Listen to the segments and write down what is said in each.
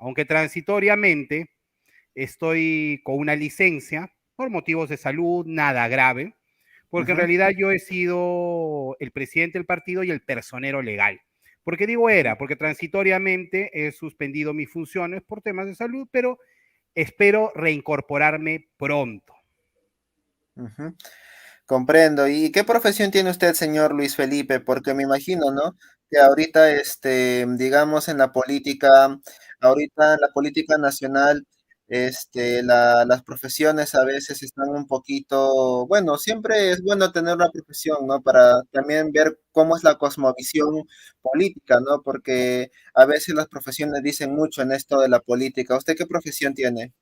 aunque transitoriamente estoy con una licencia por motivos de salud, nada grave, porque en Ujú, realidad yo he sido el presidente del partido y el personero legal. ¿Por qué digo ujú, era? Porque transitoriamente he suspendido mis funciones por temas de salud, pero espero reincorporarme pronto. ujú. Comprendo. ¿Y qué profesión tiene usted, señor Luis Felipe? Porque me imagino, ¿no? Que ahorita, digamos, ahorita en la política nacional, las profesiones a veces están un poquito, bueno, siempre es bueno tener una profesión, ¿no? Para también ver cómo es la cosmovisión política, ¿no? Porque a veces las profesiones dicen mucho en esto de la política. ¿Usted qué profesión tiene?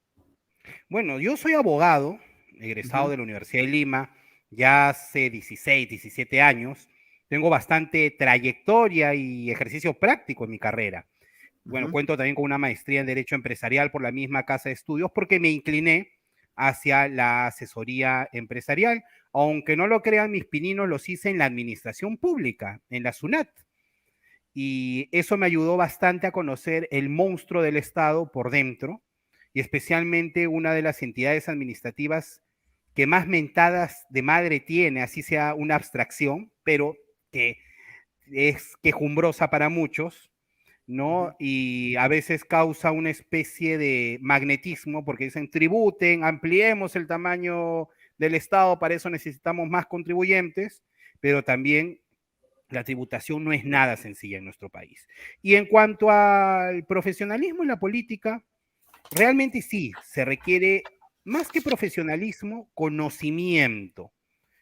Bueno, yo soy abogado, egresado Ujú, de la Universidad de Lima, ya hace 16, 17 años. Tengo bastante trayectoria y ejercicio práctico en mi carrera. Bueno, ujú. cuento también con una maestría en Derecho Empresarial por la misma casa de estudios porque me incliné hacia la asesoría empresarial. Aunque no lo crean, mis pininos los hice en la administración pública, en la SUNAT. Y eso me ayudó bastante a conocer el monstruo del Estado por dentro y especialmente una de las entidades administrativas que más mentadas de madre tiene, así sea una abstracción, pero que es quejumbrosa para muchos, ¿no? Ujú. Y a veces causa una especie de magnetismo porque dicen tributen, ampliemos el tamaño del Estado, para eso necesitamos más contribuyentes, pero también la tributación no es nada sencilla en nuestro país. Y en cuanto al profesionalismo en la política, realmente sí, se requiere más que profesionalismo, conocimiento.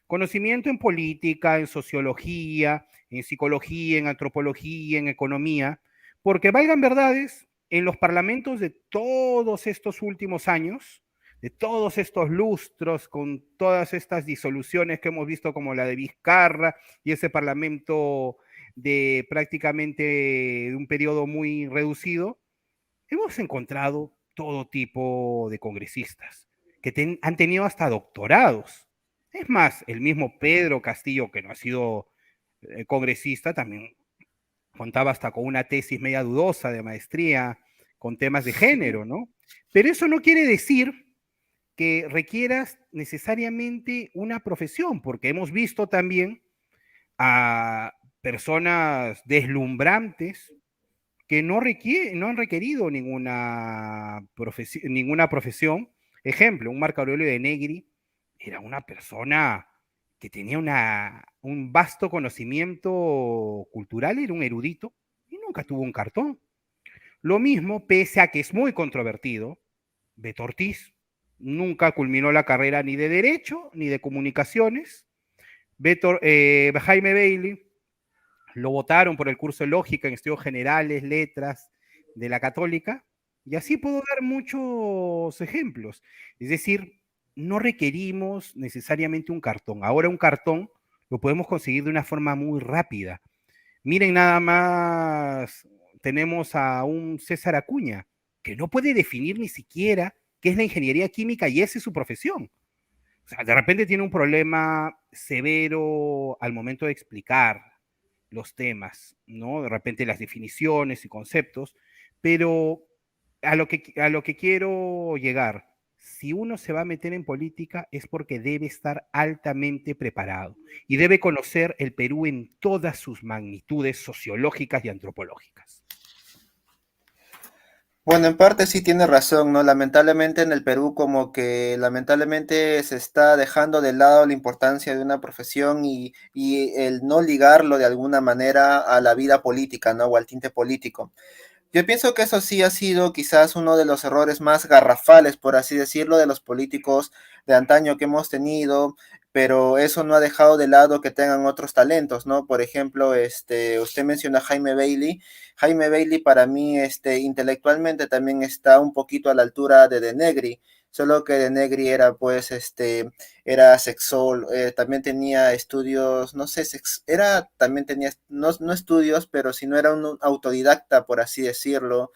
Conocimiento en política, en sociología, en psicología, en antropología, en economía, porque valgan verdades, en los parlamentos de todos estos últimos años, de todos estos lustros, con todas estas disoluciones que hemos visto como la de Vizcarra y ese parlamento de prácticamente de un periodo muy reducido, hemos encontrado todo tipo de congresistas que han tenido hasta doctorados. Es más, el mismo Pedro Castillo, que no ha sido congresista, también contaba hasta con una tesis media dudosa de maestría con temas de género, ¿no? Pero eso no quiere decir que requieras necesariamente una profesión, porque hemos visto también a personas deslumbrantes que no han requerido ninguna profesión. Ejemplo, un Marco Aurelio de Negri era una persona que tenía un vasto conocimiento cultural, era un erudito y nunca tuvo un cartón. Lo mismo, pese a que es muy controvertido, Beto Ortiz nunca culminó la carrera ni de Derecho ni de Comunicaciones. Jaime Bailey lo votaron por el curso de lógica en estudios generales, letras de la católica, y así puedo dar muchos ejemplos. Es decir, no requerimos necesariamente un cartón. Ahora un cartón lo podemos conseguir de una forma muy rápida. Miren nada más, tenemos a un César Acuña, que no puede definir ni siquiera qué es la ingeniería química y esa es su profesión. O sea, de repente tiene un problema severo al momento de explicar los temas, ¿no? De repente las definiciones y conceptos, pero a lo que quiero llegar, si uno se va a meter en política es porque debe estar altamente preparado y debe conocer el Perú en todas sus magnitudes sociológicas y antropológicas. Bueno, en parte sí tiene razón, ¿no? Lamentablemente en el Perú como que lamentablemente se está dejando de lado la importancia de una profesión y el no ligarlo de alguna manera a la vida política, ¿no? O al tinte político. Yo pienso que eso sí ha sido quizás uno de los errores más garrafales, por así decirlo, de los políticos de antaño que hemos tenido, pero eso no ha dejado de lado que tengan otros talentos, ¿no? Por ejemplo, usted menciona a Jaime Bailey. Jaime Bailey para mí, intelectualmente también está un poquito a la altura de Negri, solo que De Negri era, pues, era sexol, también tenía estudios, no sé, también tenía, no, no estudios, pero si no era un autodidacta, por así decirlo.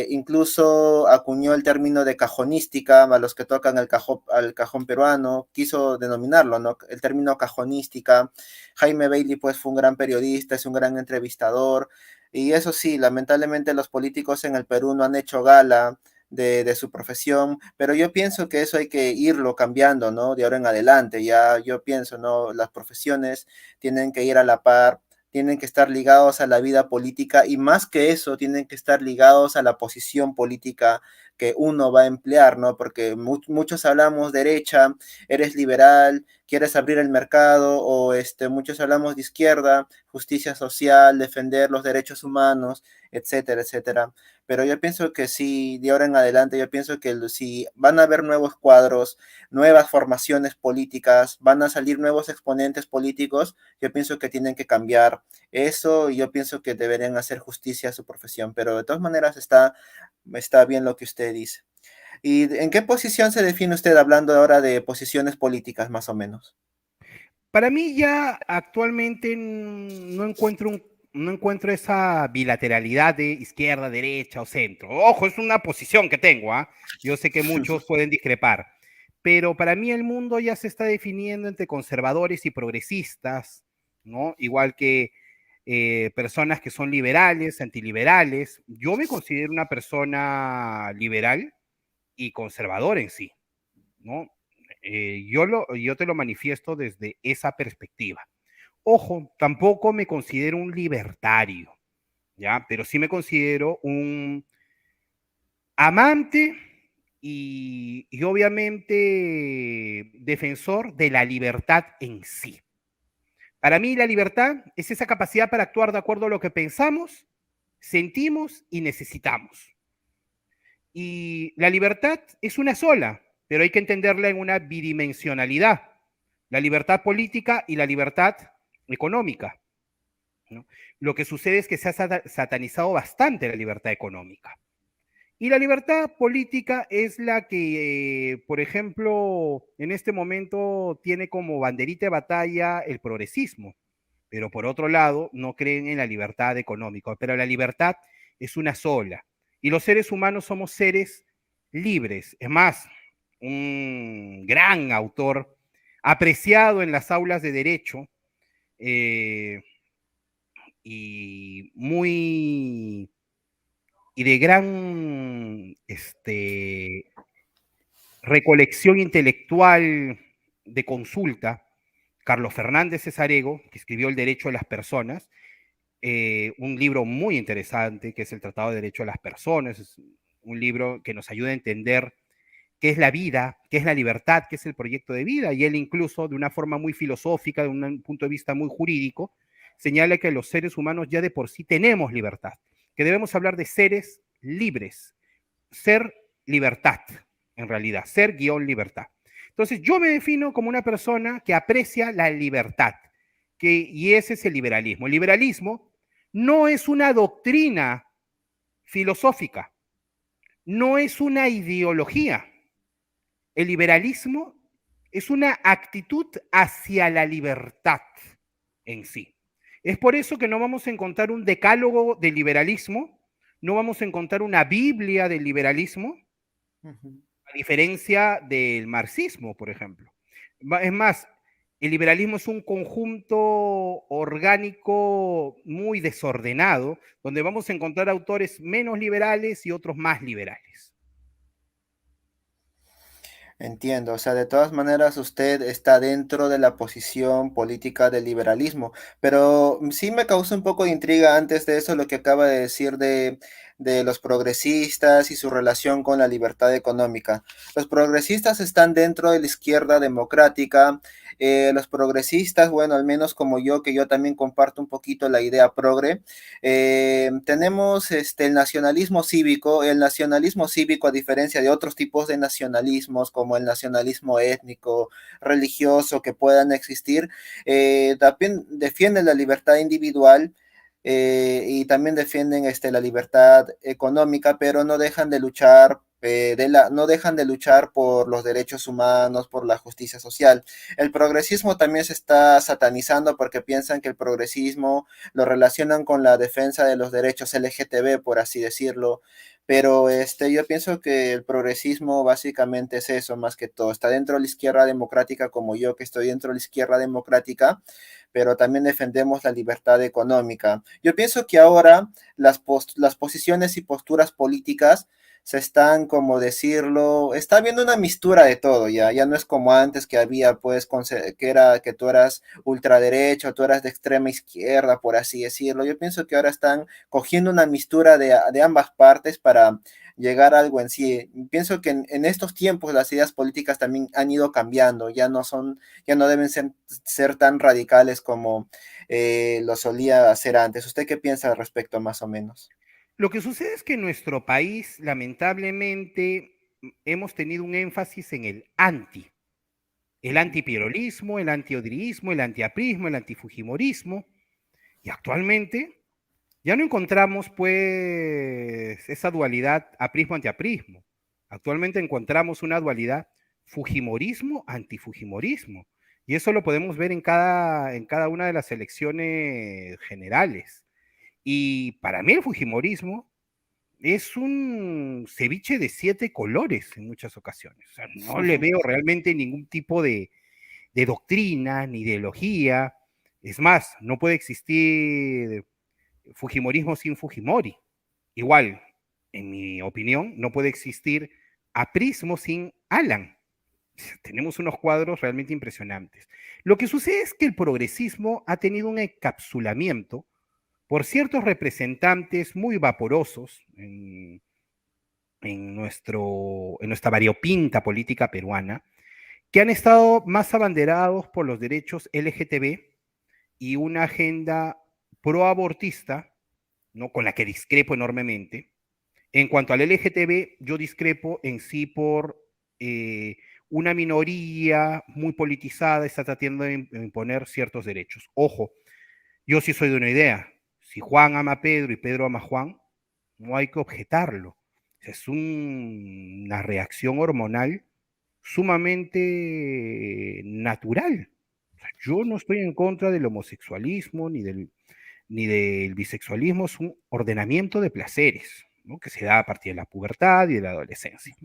Incluso acuñó el término de cajonística a los que tocan al cajón peruano, quiso denominarlo, ¿no? El término cajonística. Jaime Bailey, pues, fue un gran periodista, es un gran entrevistador. Y eso sí, lamentablemente los políticos en el Perú no han hecho gala de su profesión, pero yo pienso que eso hay que irlo cambiando, ¿no? De ahora en adelante, ya yo pienso, ¿no? Las profesiones tienen que ir a la par, tienen que estar ligados a la vida política y más que eso, tienen que estar ligados a la posición política que uno va a emplear, ¿no? Porque muchos hablamos derecha, eres liberal, quieres abrir el mercado, o muchos hablamos de izquierda, justicia social, defender los derechos humanos, etcétera, etcétera. Pero yo pienso que sí, de ahora en adelante, yo pienso que si van a haber nuevos cuadros, nuevas formaciones políticas, van a salir nuevos exponentes políticos, yo pienso que tienen que cambiar eso y yo pienso que deberían hacer justicia a su profesión. Pero de todas maneras está bien lo que usted dice. ¿Y en qué posición se define usted hablando ahora de posiciones políticas, más o menos? Para mí ya actualmente no encuentro esa bilateralidad de izquierda, derecha o centro. Ojo, es una posición que tengo, ¿ah? Yo sé que muchos pueden discrepar, pero para mí el mundo ya se está definiendo entre conservadores y progresistas, ¿no? Igual que personas que son liberales, antiliberales. Yo me considero una persona liberal y conservador en sí, ¿no? Yo te lo manifiesto desde esa perspectiva. Ojo, tampoco me considero un libertario, ¿ya? Pero sí me considero un amante y obviamente defensor de la libertad en sí. Para mí la libertad es esa capacidad para actuar de acuerdo a lo que pensamos, sentimos y necesitamos. Y la libertad es una sola, pero hay que entenderla en una bidimensionalidad. La libertad política y la libertad económica, ¿no? Lo que sucede es que se ha satanizado bastante la libertad económica. Y la libertad política es la que, por ejemplo, en este momento tiene como banderita de batalla el progresismo, pero por otro lado no creen en la libertad económica, pero la libertad es una sola. Y los seres humanos somos seres libres. Es más, un gran autor apreciado en las aulas de derecho eh, y muy y de gran recolección intelectual de consulta, Carlos Fernández Cesarego, que escribió El Derecho de las Personas, un libro muy interesante que es el Tratado de Derecho de las Personas, es un libro que nos ayuda a entender qué es la vida, qué es la libertad, qué es el proyecto de vida, y él incluso de una forma muy filosófica, de un punto de vista muy jurídico, señala que los seres humanos ya de por sí tenemos libertad, que debemos hablar de seres libres, ser libertad, en realidad, ser guión libertad. Entonces, yo me defino como una persona que aprecia la libertad, y ese es el liberalismo. El liberalismo no es una doctrina filosófica, no es una ideología. El liberalismo es una actitud hacia la libertad en sí. Es por eso que no vamos a encontrar un decálogo del liberalismo, no vamos a encontrar una Biblia del liberalismo, a diferencia del marxismo, por ejemplo. Es más, el liberalismo es un conjunto orgánico muy desordenado, donde vamos a encontrar autores menos liberales y otros más liberales. Entiendo, o sea, de todas maneras usted está dentro de la posición política del liberalismo, pero sí me causa un poco de intriga antes de eso lo que acaba de decir de los progresistas y su relación con la libertad económica. Los progresistas están dentro de la izquierda democrática, los progresistas, bueno, al menos como yo, que yo también comparto un poquito la idea progre, tenemos el nacionalismo cívico, a diferencia de otros tipos de nacionalismos, como el nacionalismo étnico, religioso, que puedan existir, también defienden la libertad individual. Y también defienden la libertad económica, pero no dejan de luchar no dejan de luchar por los derechos humanos, por la justicia social. El progresismo también se está satanizando porque piensan que el progresismo lo relacionan con la defensa de los derechos LGTB, por así decirlo. Pero yo pienso que el progresismo básicamente es eso, más que todo. Está dentro de la izquierda democrática como yo, que estoy dentro de la izquierda democrática, pero también defendemos la libertad económica. Yo pienso que ahora las posiciones y posturas políticas se están, como decirlo, está habiendo una mistura de todo, ya no es como antes que había, pues, que era que tú eras ultraderecha o tú eras de extrema izquierda, por así decirlo. Yo pienso que ahora están cogiendo una mistura de ambas partes para llegar a algo en sí. Pienso que en estos tiempos las ideas políticas también han ido cambiando, ya no deben ser tan radicales como lo solía hacer antes. ¿Usted qué piensa al respecto, más o menos? Lo que sucede es que en nuestro país, lamentablemente, hemos tenido un énfasis en el antipierolismo, el antiodriismo, el antiaprismo, el antifujimorismo, y actualmente ya no encontramos pues esa dualidad aprismo-antiaprismo. Actualmente encontramos una dualidad fujimorismo-antifujimorismo, y eso lo podemos ver en cada una de las elecciones generales. Y para mí el fujimorismo es un ceviche de siete colores en muchas ocasiones. O sea, no le veo realmente ningún tipo de doctrina ni ideología. Es más, no puede existir fujimorismo sin Fujimori. Igual, en mi opinión, no puede existir aprismo sin Alan. Tenemos unos cuadros realmente impresionantes. Lo que sucede es que el progresismo ha tenido un encapsulamiento por ciertos representantes muy vaporosos en nuestra variopinta política peruana, que han estado más abanderados por los derechos LGTB y una agenda proabortista, ¿no? Con la que discrepo enormemente. En cuanto al LGTB, yo discrepo en sí por una minoría muy politizada está tratando de imponer ciertos derechos. Ojo, yo sí soy de una idea. Si Juan ama a Pedro y Pedro ama a Juan, no hay que objetarlo. Es una reacción hormonal sumamente natural. O sea, yo no estoy en contra del homosexualismo ni del bisexualismo, es un ordenamiento de placeres, ¿no? Que se da a partir de la pubertad y de la adolescencia.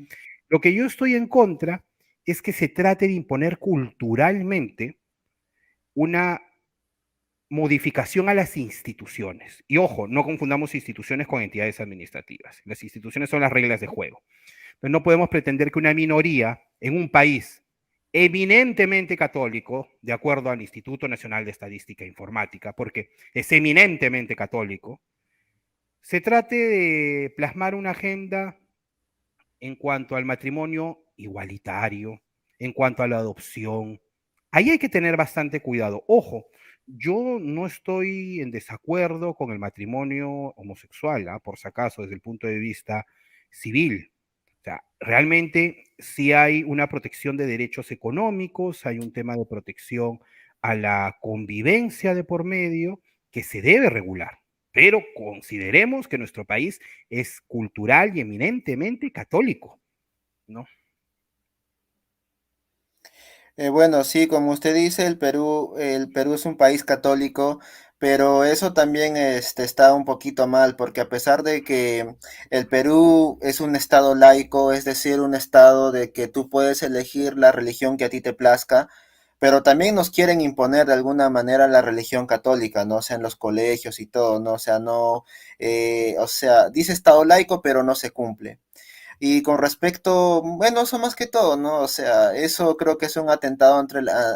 Lo que yo estoy en contra es que se trate de imponer culturalmente una modificación a las instituciones. Y ojo, no confundamos instituciones con entidades administrativas. Las instituciones son las reglas de juego. Pero no podemos pretender que una minoría en un país eminentemente católico, de acuerdo al Instituto Nacional de Estadística e Informática, porque es eminentemente católico, se trate de plasmar una agenda en cuanto al matrimonio igualitario, en cuanto a la adopción. Ahí hay que tener bastante cuidado. Ojo, yo no estoy en desacuerdo con el matrimonio homosexual, ¿ah? Por si acaso, desde el punto de vista civil. O sea, realmente sí hay una protección de derechos económicos, hay un tema de protección a la convivencia de por medio que se debe regular. Pero consideremos que nuestro país es cultural y eminentemente católico, ¿no? Bueno, sí, como usted dice, el Perú es un país católico, pero eso también está un poquito mal, porque a pesar de que el Perú es un estado laico, es decir, un estado de que tú puedes elegir la religión que a ti te plazca, pero también nos quieren imponer de alguna manera la religión católica, ¿no? O sea, en los colegios y todo, ¿no? O sea, no, o sea, dice estado laico, pero no se cumple. Y con respecto, bueno, eso más que todo, ¿no? O sea, eso creo que es un atentado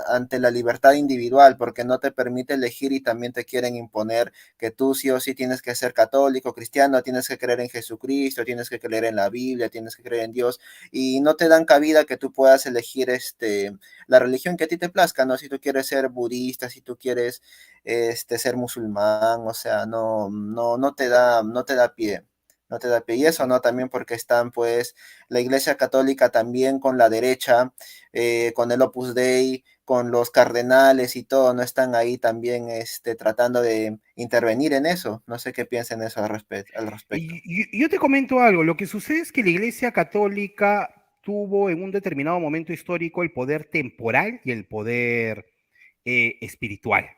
ante la libertad individual, porque no te permite elegir y también te quieren imponer que tú sí o sí tienes que ser católico, cristiano, tienes que creer en Jesucristo, tienes que creer en la Biblia, tienes que creer en Dios, y no te dan cabida que tú puedas elegir la religión que a ti te plazca, ¿no? Si tú quieres ser budista, si tú quieres ser musulmán, o sea, no te da pie. no te da pie. Y eso, ¿no? También porque están, pues, la Iglesia Católica también con la derecha, con el Opus Dei, con los cardenales y todo, no están ahí también tratando de intervenir en eso. No sé qué piensan eso al respecto. Y yo te comento algo, lo que sucede es que la Iglesia Católica tuvo en un determinado momento histórico el poder temporal y el poder espiritual.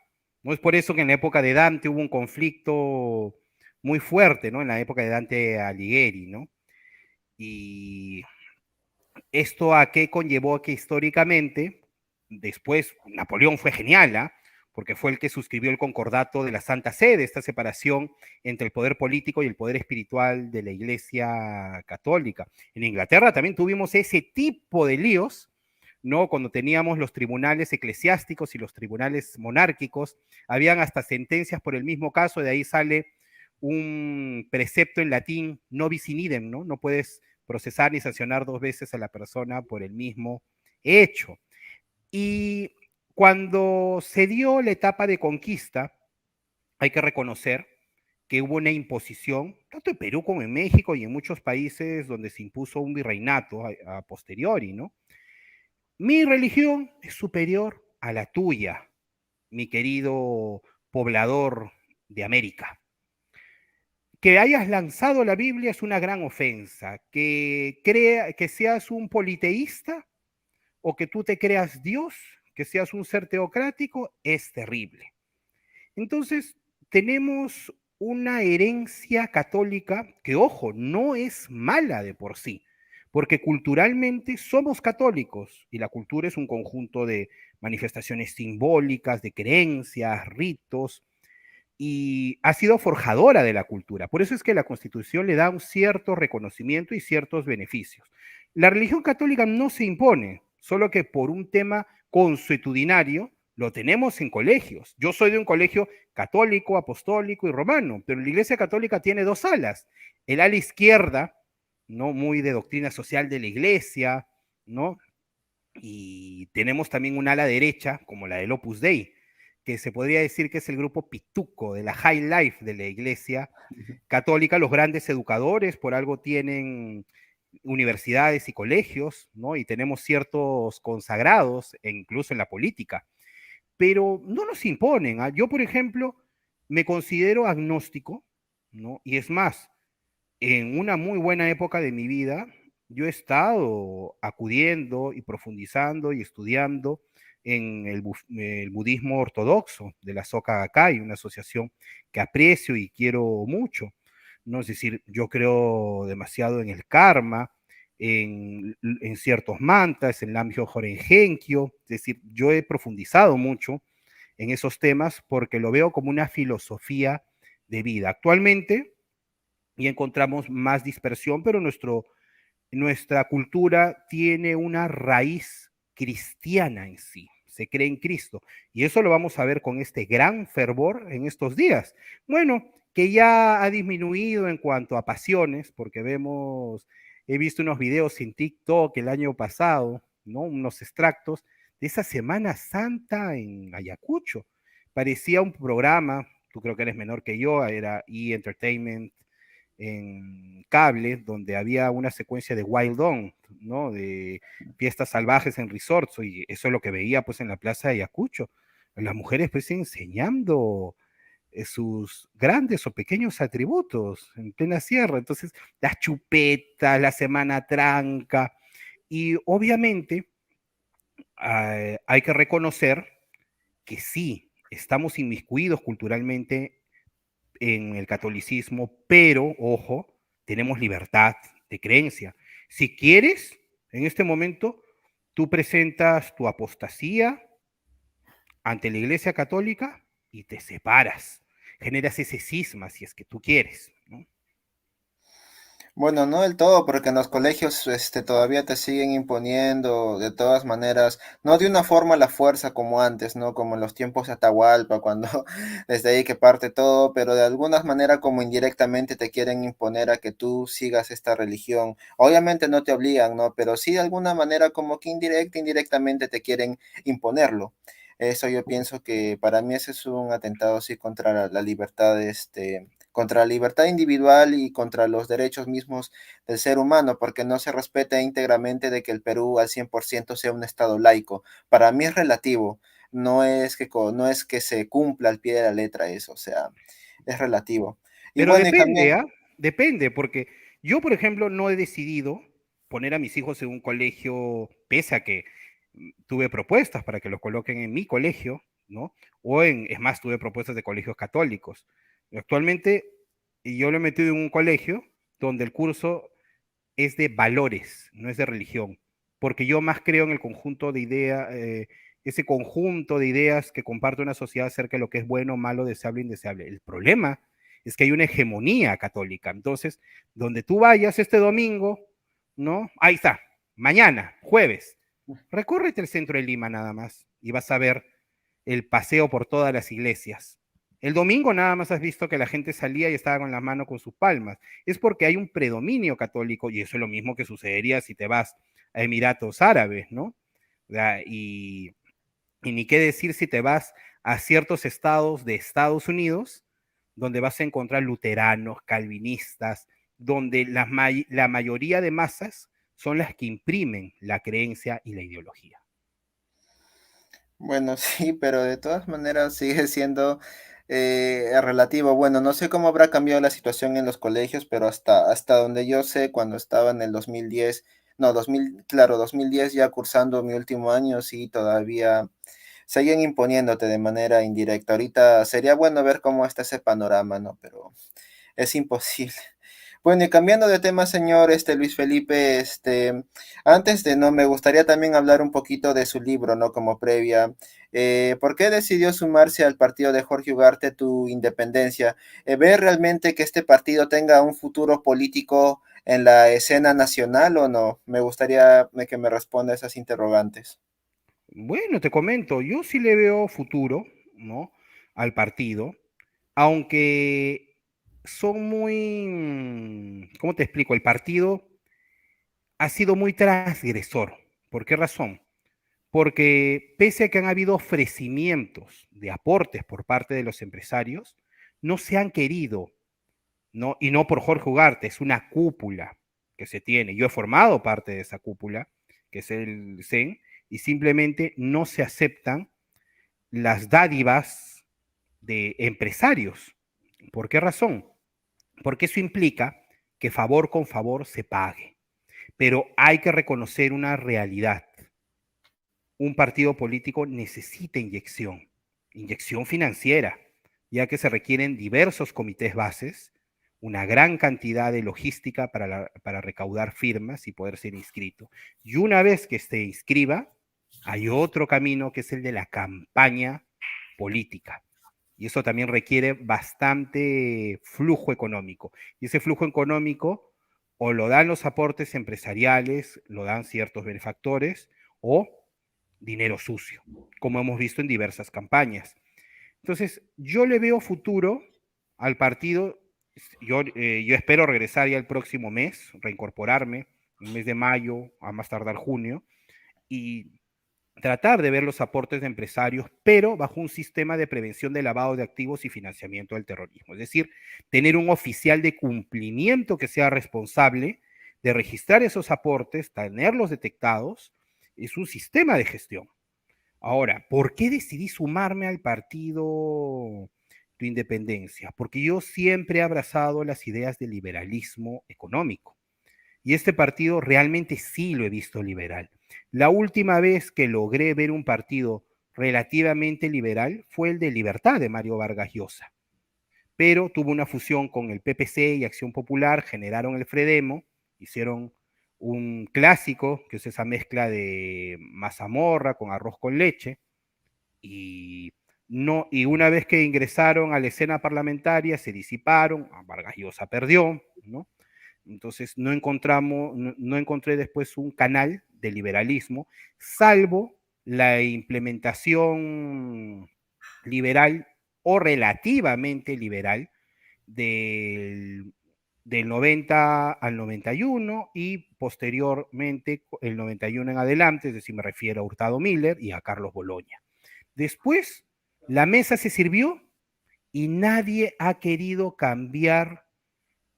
¿No? Es por eso que en la época de Dante hubo un conflicto muy fuerte, ¿no? En la época de Dante Alighieri, ¿no? Y esto a qué conllevó que históricamente, después Napoleón fue genial, ¿ah? Porque fue el que suscribió el concordato de la Santa Sede, esta separación entre el poder político y el poder espiritual de la Iglesia Católica. En Inglaterra también tuvimos ese tipo de líos, ¿no? Cuando teníamos los tribunales eclesiásticos y los tribunales monárquicos, habían hasta sentencias por el mismo caso, de ahí sale un precepto en latín, no bis in idem, ¿no? No puedes procesar ni sancionar dos veces a la persona por el mismo hecho. Y cuando se dio la etapa de conquista, hay que reconocer que hubo una imposición, tanto en Perú como en México y en muchos países donde se impuso un virreinato a posteriori, ¿no? Mi religión es superior a la tuya, mi querido poblador de América. Que hayas lanzado la Biblia es una gran ofensa. Que seas un politeísta o que tú te creas Dios, que seas un ser teocrático, es terrible. Entonces, tenemos una herencia católica que, ojo, no es mala de por sí, porque culturalmente somos católicos y la cultura es un conjunto de manifestaciones simbólicas, de creencias, ritos, y ha sido forjadora de la cultura. Por eso es que la Constitución le da un cierto reconocimiento y ciertos beneficios. La religión católica no se impone, solo que por un tema consuetudinario lo tenemos en colegios. Yo soy de un colegio católico, apostólico y romano, pero la Iglesia Católica tiene dos alas. El ala izquierda, ¿no? Muy de doctrina social de la Iglesia, ¿no? Y tenemos también un ala derecha, como la del Opus Dei, que se podría decir que es el grupo pituco de la High Life de la Iglesia Católica. Los grandes educadores por algo tienen universidades y colegios, ¿no? Y tenemos ciertos consagrados, e incluso en la política, pero no nos imponen. ¿Ah? Yo, por ejemplo, me considero agnóstico, ¿no? Y es más, en una muy buena época de mi vida, yo he estado acudiendo y profundizando y estudiando en el budismo ortodoxo de la Soka Gakkai, una asociación que aprecio y quiero mucho. ¿No? Es decir, yo creo demasiado en el karma, en ciertos mantras, en Namgyo Horengenkyo, es decir, yo he profundizado mucho en esos temas porque lo veo como una filosofía de vida. Actualmente, y encontramos más dispersión, pero nuestra cultura tiene una raíz cristiana en sí, se cree en Cristo. Y eso lo vamos a ver con este gran fervor en estos días. Bueno, que ya ha disminuido en cuanto a pasiones, porque he visto unos videos en TikTok el año pasado, ¿no? Unos extractos de esa Semana Santa en Ayacucho. Parecía un programa, tú creo que eres menor que yo, era E! Entertainment en cable, donde había una secuencia de Wild On, ¿no? De fiestas salvajes en resorts, y eso es lo que veía pues en la plaza de Ayacucho. Las mujeres pues enseñando sus grandes o pequeños atributos en plena sierra. Entonces, las chupetas, la semana tranca, y obviamente hay que reconocer que sí, estamos inmiscuidos culturalmente en el catolicismo, pero, ojo, tenemos libertad de creencia. Si quieres, en este momento, tú presentas tu apostasía ante la Iglesia Católica y te separas. Generas ese cisma si es que tú quieres, ¿no? Bueno, no del todo, porque en los colegios todavía te siguen imponiendo de todas maneras, no de una forma a la fuerza como antes, ¿no? Como en los tiempos de Atahualpa, cuando desde ahí que parte todo, pero de alguna manera como indirectamente te quieren imponer a que tú sigas esta religión. Obviamente no te obligan, ¿no? Pero sí de alguna manera como que indirectamente te quieren imponerlo. Eso yo pienso que para mí ese es un atentado sí contra la libertad, contra la libertad individual y contra los derechos mismos del ser humano, porque no se respeta íntegramente de que el Perú al 100% sea un estado laico. Para mí es relativo, no es que se cumpla al pie de la letra eso, o sea, es relativo. Y Pero bueno, y depende, también, ¿ah? Depende, porque yo, por ejemplo, no he decidido poner a mis hijos en un colegio, pese a que tuve propuestas para que los coloquen en mi colegio, ¿no? Es más, tuve propuestas de colegios católicos. Actualmente, yo lo he metido en un colegio donde el curso es de valores, no es de religión, porque yo más creo en el conjunto de ideas, ese conjunto de ideas que comparte una sociedad acerca de lo que es bueno, malo, deseable, indeseable. El problema es que hay una hegemonía católica. Entonces, donde tú vayas este domingo, ¿no? Ahí está, mañana, jueves, recórrete el centro de Lima nada más y vas a ver el paseo por todas las iglesias. El domingo nada más has visto que la gente salía y estaba con las manos con sus palmas. Es porque hay un predominio católico y eso es lo mismo que sucedería si te vas a Emiratos Árabes, ¿no? Y ni qué decir si te vas a ciertos estados de Estados Unidos, donde vas a encontrar luteranos, calvinistas, donde la mayoría de masas son las que imprimen la creencia y la ideología. bueno, sí, pero de todas maneras sigue siendo relativo. Bueno, no sé cómo habrá cambiado la situación en los colegios, pero hasta donde yo sé, cuando estaba en el 2010, no, 2000, claro, 2010 ya cursando mi último año, sí, todavía seguían imponiéndote de manera indirecta. Ahorita sería bueno ver cómo está ese panorama, ¿no? Pero es imposible. Bueno, y cambiando de tema, señor Luis Felipe, antes de no, me gustaría también hablar un poquito de su libro, ¿no? Como previa. ¿Por qué decidió sumarse al partido de Jorge Ugarte, Tu Independencia? ¿Ve realmente que este partido tenga un futuro político en la escena nacional o no? Me gustaría que me responda esas interrogantes. Bueno, te comento, yo sí le veo futuro, ¿no? Al partido, aunque son muy, ¿cómo te explico? El partido ha sido muy transgresor. ¿Por qué razón? Porque pese a que han habido ofrecimientos de aportes por parte de los empresarios, no se han querido, ¿no? Y no por Jorge Ugarte, es una cúpula que se tiene. Yo he formado parte de esa cúpula, que es el CEN, y simplemente no se aceptan las dádivas de empresarios. ¿Por qué razón? Porque eso implica que favor con favor se pague. Pero hay que reconocer una realidad. Un partido político necesita inyección, inyección financiera, ya que se requieren diversos comités bases, una gran cantidad de logística para recaudar firmas y poder ser inscrito. Y una vez que se inscriba, hay otro camino que es el de la campaña política. Y eso también requiere bastante flujo económico. Y ese flujo económico o lo dan los aportes empresariales, lo dan ciertos benefactores, o dinero sucio, como hemos visto en diversas campañas. Entonces, yo le veo futuro al partido. Yo espero regresar ya el próximo mes, reincorporarme, en el mes de mayo, a más tardar junio, y tratar de ver los aportes de empresarios, pero bajo un sistema de prevención de lavado de activos y financiamiento del terrorismo. Es decir, tener un oficial de cumplimiento que sea responsable de registrar esos aportes, tenerlos detectados, es un sistema de gestión. Ahora, ¿por qué decidí sumarme al partido Tu Independencia? Porque yo siempre he abrazado las ideas del liberalismo económico. Y este partido realmente sí lo he visto liberal. La última vez que logré ver un partido relativamente liberal fue el de Libertad de Mario Vargas Llosa, pero tuvo una fusión con el PPC y Acción Popular, generaron el Fredemo, hicieron un clásico, que es esa mezcla de mazamorra con arroz con leche, y, no, y una vez que ingresaron a la escena parlamentaria se disiparon, Vargas Llosa perdió, ¿no? Entonces no encontré después un canal de liberalismo, salvo la implementación liberal o relativamente liberal del, del 90 al 91 y posteriormente el 91 en adelante, es decir, me refiero a Hurtado Miller y a Carlos Boloña. Después, la mesa se sirvió y nadie ha querido cambiar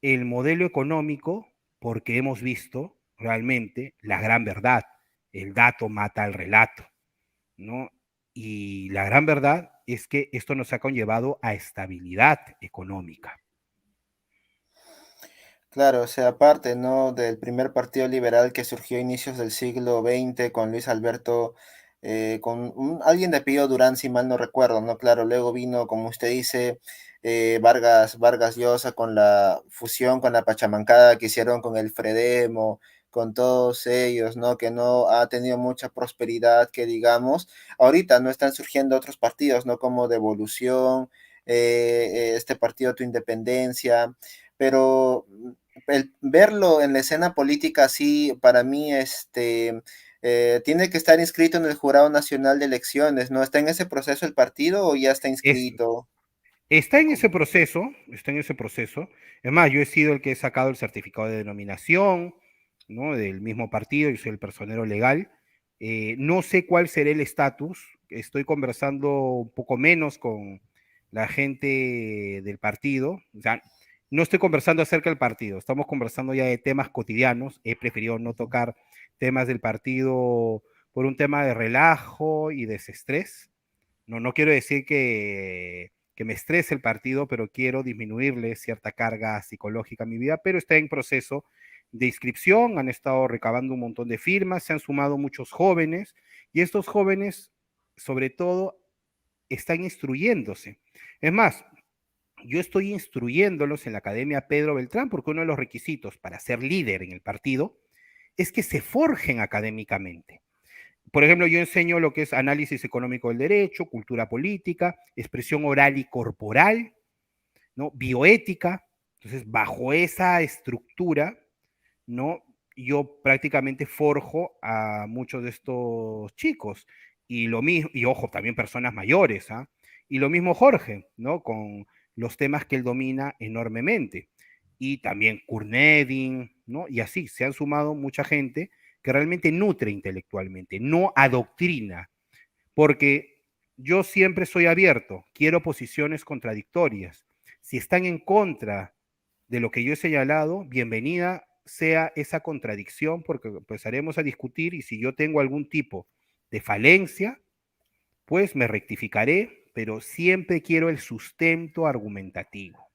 el modelo económico porque hemos visto realmente la gran verdad. El dato mata al relato, ¿no? Y la gran verdad es que esto nos ha conllevado a estabilidad económica. Claro, o sea, aparte, ¿no? Del primer partido liberal que surgió a inicios del siglo XX con Luis Alberto, alguien de apellido Durán, si mal no recuerdo, ¿no? Claro, luego vino, como usted dice, Vargas Llosa con la fusión con la Pachamancada que hicieron con el Fredemo, con todos ellos, ¿no? Que no ha tenido mucha prosperidad, que digamos. Ahorita no están surgiendo otros partidos, ¿no? Como Devolución, este partido Tu Independencia, pero el verlo en la escena política así, para mí, tiene que estar inscrito en el Jurado Nacional de Elecciones, ¿no? ¿Está en ese proceso el partido o ya está Es, inscrito? está ¿O en ese cómo? proceso, está en ese proceso. Es más, yo he sido el que he sacado el certificado de denominación, ¿no? Del mismo partido, yo soy el personero legal. No sé cuál será el estatus, estoy conversando un poco menos con la gente del partido, o sea, no estoy conversando acerca del partido, estamos conversando ya de temas cotidianos, he preferido no tocar temas del partido por un tema de relajo y desestrés. No, no quiero decir que me estrese el partido, pero quiero disminuirle cierta carga psicológica a mi vida, pero está en proceso de inscripción, han estado recabando un montón de firmas, se han sumado muchos jóvenes y estos jóvenes, sobre todo, están instruyéndose. Es más, yo estoy instruyéndolos en la Academia Pedro Beltrán porque uno de los requisitos para ser líder en el partido es que se forjen académicamente. Por ejemplo, yo enseño lo que es análisis económico del derecho, cultura política, expresión oral y corporal, ¿no? Bioética. Entonces, bajo esa estructura, ¿no? Yo prácticamente forjo a muchos de estos chicos. Y lo mismo, y ojo, también personas mayores, ¿ah? Y lo mismo Jorge, ¿no? Con los temas que él domina enormemente. Y también Kurnedin, ¿no? Y así, se han sumado mucha gente que realmente nutre intelectualmente, no adoctrina, porque yo siempre soy abierto, quiero posiciones contradictorias. Si están en contra de lo que yo he señalado, bienvenida sea esa contradicción, porque empezaremos a discutir y si yo tengo algún tipo de falencia, pues me rectificaré, pero siempre quiero el sustento argumentativo.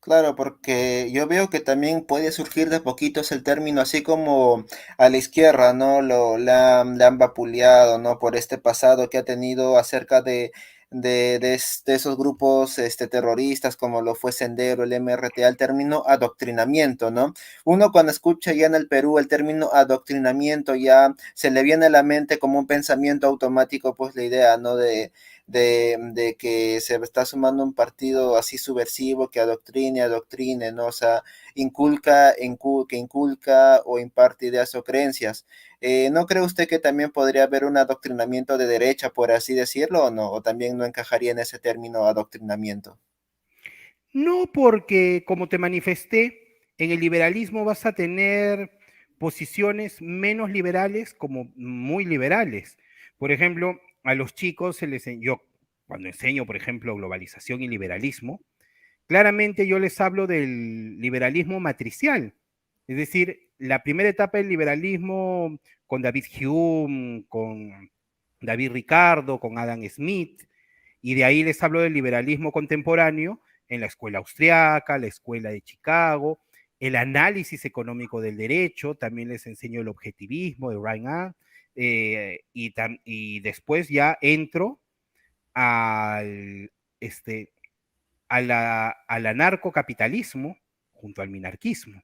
Claro, porque yo veo que también puede surgir de poquitos el término, así como a la izquierda, ¿no? Le han vapuleado, ¿no? Por este pasado que ha tenido acerca de esos grupos terroristas, como lo fue Sendero, el MRTA, el término adoctrinamiento, ¿no? Uno cuando escucha ya en el Perú el término adoctrinamiento, ya se le viene a la mente como un pensamiento automático, pues la idea, ¿no? De que se está sumando un partido así subversivo que adoctrine, ¿no? O sea, que inculca o imparte ideas o creencias. ¿No cree usted que también podría haber un adoctrinamiento de derecha, por así decirlo, o no? ¿O también no encajaría en ese término adoctrinamiento? No porque, como te manifesté, en el liberalismo vas a tener posiciones menos liberales como muy liberales. Por ejemplo, a los chicos yo cuando enseño, por ejemplo, globalización y liberalismo, claramente yo les hablo del liberalismo matricial, es decir, la primera etapa del liberalismo con David Hume, con David Ricardo, con Adam Smith, y de ahí les hablo del liberalismo contemporáneo en la escuela austriaca, la escuela de Chicago, el análisis económico del derecho, también les enseño el objetivismo de Ryan y después ya entro al, este, al anarcocapitalismo junto al minarquismo.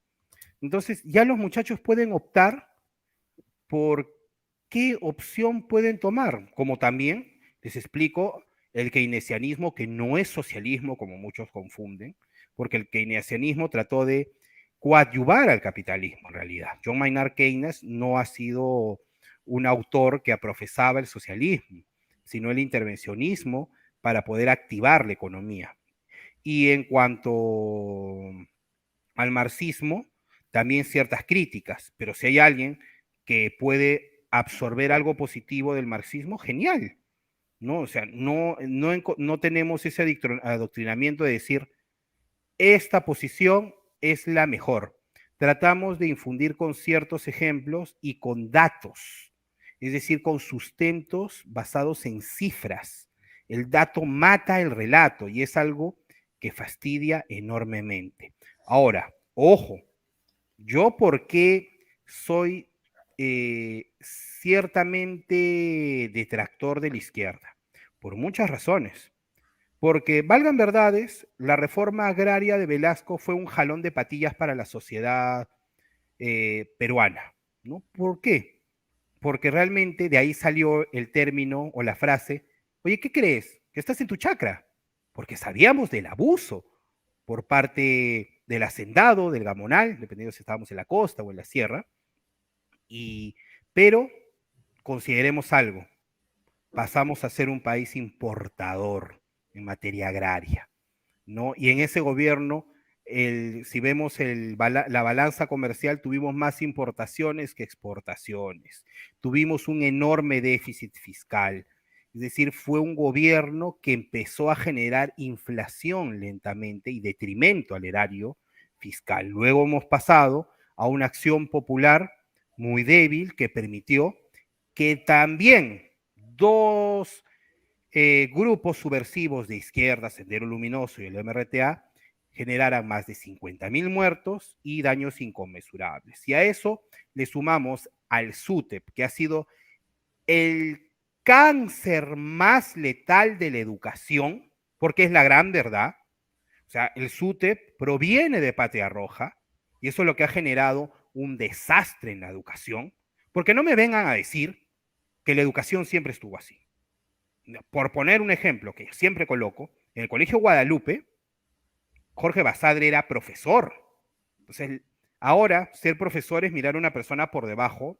Entonces, ya los muchachos pueden optar por qué opción pueden tomar, como también les explico el keynesianismo, que no es socialismo, como muchos confunden, porque el keynesianismo trató de coadyuvar al capitalismo en realidad. John Maynard Keynes no ha sido un autor que profesaba el socialismo, sino el intervencionismo para poder activar la economía. Y en cuanto al marxismo, también ciertas críticas, pero si hay alguien que puede absorber algo positivo del marxismo, genial, ¿no? O sea, no tenemos ese adoctrinamiento de decir, esta posición es la mejor. Tratamos de infundir con ciertos ejemplos y con datos, es decir, con sustentos basados en cifras. El dato mata el relato y es algo que fastidia enormemente. Ahora, ojo, yo por qué soy ciertamente detractor de la izquierda, por muchas razones. Porque, valgan verdades, la reforma agraria de Velasco fue un jalón de patillas para la sociedad peruana, ¿no? ¿Por qué? Porque realmente de ahí salió el término o la frase, oye, ¿qué crees? Que estás en tu chacra, porque sabíamos del abuso por parte del hacendado, del gamonal, dependiendo si estábamos en la costa o en la sierra, pero consideremos algo, pasamos a ser un país importador en materia agraria, ¿no? Y en ese gobierno, si vemos la balanza comercial, tuvimos más importaciones que exportaciones, tuvimos un enorme déficit fiscal, es decir, fue un gobierno que empezó a generar inflación lentamente y detrimento al erario fiscal. Luego hemos pasado a una acción popular muy débil que permitió que también dos grupos subversivos de izquierda, Sendero Luminoso y el MRTA, generaran más de 50.000 muertos y daños inconmensurables. Y a eso le sumamos al SUTEP, que ha sido el cáncer más letal de la educación, porque es la gran verdad. O sea, el SUTEP proviene de Patria Roja y eso es lo que ha generado un desastre en la educación, porque no me vengan a decir que la educación siempre estuvo así. Por poner un ejemplo que siempre coloco, en el Colegio Guadalupe, Jorge Basadre era profesor. Entonces, ahora ser profesor es mirar a una persona por debajo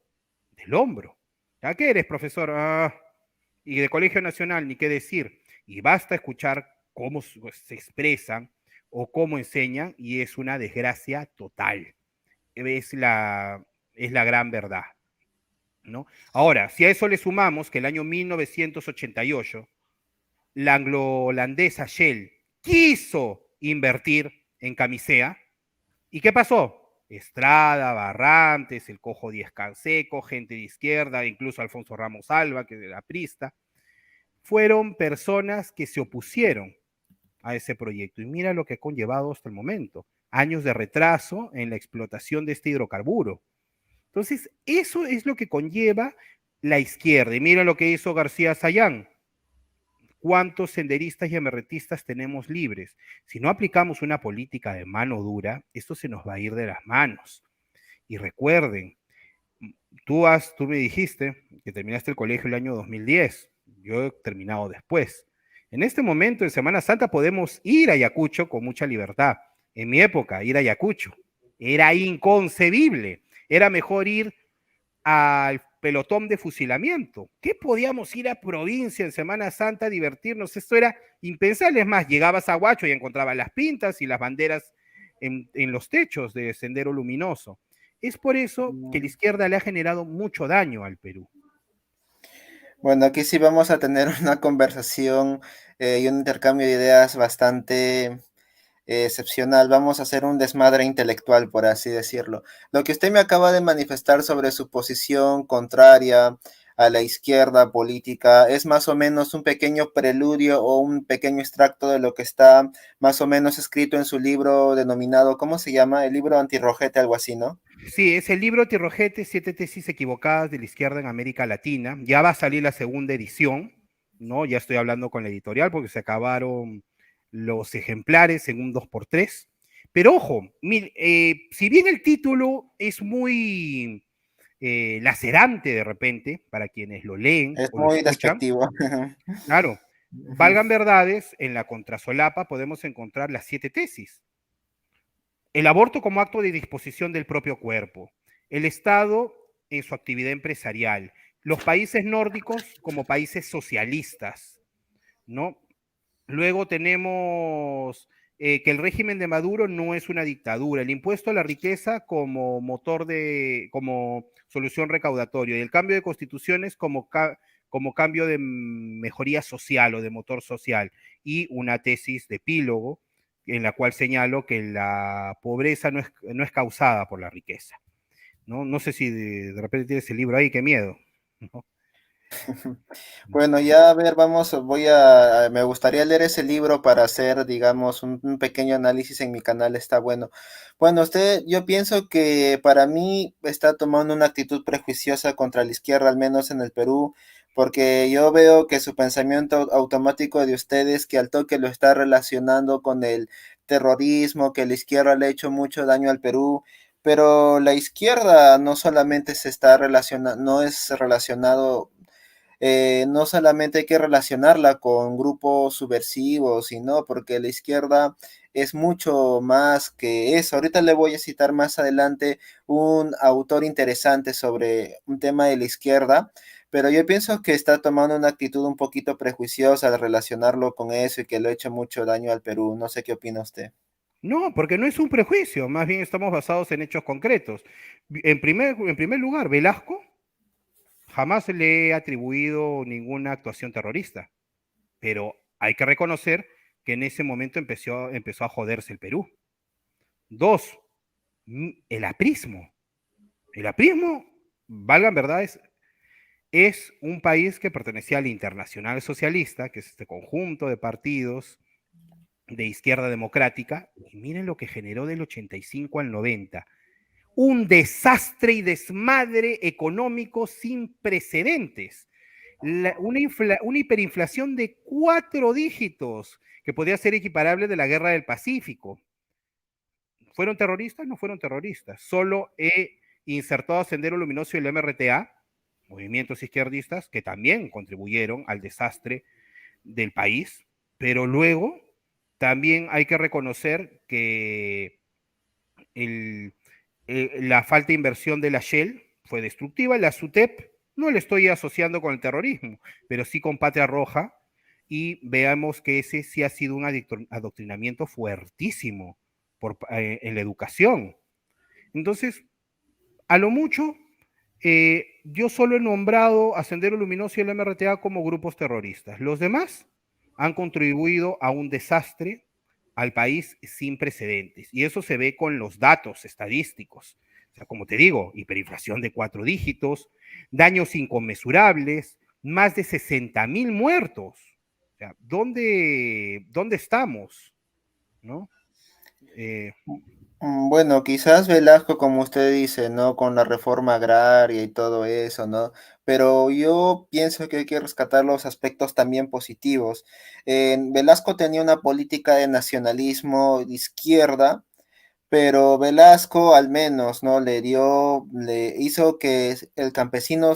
del hombro. ¿A qué eres profesor? Y de Colegio Nacional, ni qué decir. Y basta escuchar cómo se expresan o cómo enseñan y es una desgracia total. Es la gran verdad, ¿no? Ahora, si a eso le sumamos que el año 1988 la anglo-holandesa Shell quiso invertir en Camisea. ¿Y qué pasó? Estrada, Barrantes, el Cojo Díez Canseco, gente de izquierda, incluso Alfonso Ramos Alba, que era aprista, fueron personas que se opusieron a ese proyecto. Y mira lo que ha conllevado hasta el momento. Años de retraso en la explotación de este hidrocarburo. Entonces, eso es lo que conlleva la izquierda. Y mira lo que hizo García Sayán. ¿Cuántos senderistas y amarretistas tenemos libres? Si no aplicamos una política de mano dura, esto se nos va a ir de las manos. Y recuerden, tú me dijiste que terminaste el colegio el año 2010. Yo he terminado después. En este momento, en Semana Santa, podemos ir a Ayacucho con mucha libertad. En mi época, ir a Ayacucho era inconcebible. Era mejor ir al pelotón de fusilamiento. ¿Qué podíamos ir a provincia en Semana Santa a divertirnos? Esto era impensable. Es más, llegabas a Huacho y encontrabas las pintas y las banderas en los techos de Sendero Luminoso. Es por eso que la izquierda le ha generado mucho daño al Perú. Bueno, aquí sí vamos a tener una conversación y un intercambio de ideas bastante excepcional. Vamos a hacer un desmadre intelectual, por así decirlo. Lo que usted me acaba de manifestar sobre su posición contraria a la izquierda política es más o menos un pequeño preludio o un pequeño extracto de lo que está más o menos escrito en su libro denominado, ¿cómo se llama? El libro Antirrojete, algo así, ¿no? Sí, es el libro Tirrojete, 7 tesis equivocadas de la izquierda en América Latina. Ya va a salir la segunda edición, ¿no? Ya estoy hablando con la editorial porque se acabaron los ejemplares en un 2x3. Pero ojo, si bien el título es muy lacerante de repente para quienes lo leen Es o lo muy escuchan, despectivo. claro, valgan verdades, en la contrasolapa podemos encontrar las 7 tesis. El aborto como acto de disposición del propio cuerpo, el Estado en su actividad empresarial, los países nórdicos como países socialistas, ¿no? Luego tenemos que el régimen de Maduro no es una dictadura, el impuesto a la riqueza como motor como solución recaudatoria y el cambio de constituciones como cambio de mejoría social o de motor social, y una tesis de epílogo en la cual señalo que la pobreza no es causada por la riqueza. ¿No? No sé si de repente tienes el libro ahí, qué miedo. ¿No? Bueno, ya a ver, me gustaría leer ese libro para hacer, digamos, un pequeño análisis en mi canal, está bueno. Bueno, yo pienso que para mí está tomando una actitud prejuiciosa contra la izquierda, al menos en el Perú, porque yo veo que su pensamiento automático de ustedes, que al toque lo está relacionando con el terrorismo, que la izquierda le ha hecho mucho daño al Perú. Pero la izquierda no solamente se está relacionando, no es relacionado, no solamente hay que relacionarla con grupos subversivos, sino porque la izquierda es mucho más que eso. Ahorita le voy a citar más adelante un autor interesante sobre un tema de la izquierda, pero yo pienso que está tomando una actitud un poquito prejuiciosa al relacionarlo con eso y que le ha hecho mucho daño al Perú. No sé qué opina usted. No, porque no es un prejuicio, más bien estamos basados en hechos concretos. En primer lugar, Velasco jamás le he atribuido ninguna actuación terrorista, pero hay que reconocer que en ese momento empezó a joderse el Perú. Dos, el aprismo. El aprismo, valgan verdades, es un país que pertenecía al Internacional Socialista, que es este conjunto de partidos de izquierda democrática, y miren lo que generó del 85 al 90. Un desastre y desmadre económico sin precedentes. Una hiperinflación de 4 dígitos, que podía ser equiparable de la Guerra del Pacífico. ¿Fueron terroristas? No fueron terroristas. Solo he insertado a Sendero Luminoso y el MRTA, movimientos izquierdistas, que también contribuyeron al desastre del país, pero luego también hay que reconocer que el, la falta de inversión de la Shell fue destructiva. La SUTEP no le estoy asociando con el terrorismo, pero sí con Patria Roja, y veamos que ese sí ha sido un adoctrinamiento fuertísimo en la educación. Entonces, a lo mucho, yo solo he nombrado a Sendero Luminoso y el MRTA como grupos terroristas. Los demás han contribuido a un desastre al país sin precedentes. Y eso se ve con los datos estadísticos. O sea, como te digo, hiperinflación de 4 dígitos, daños inconmensurables, más de 60.000 muertos. O sea, ¿dónde estamos? ¿No? Eh, Bueno, quizás Velasco, como usted dice, ¿no? Con la reforma agraria y todo eso, ¿no? Pero yo pienso que hay que rescatar los aspectos también positivos. Velasco tenía una política de nacionalismo de izquierda, pero Velasco al menos, ¿no? Le hizo que el campesino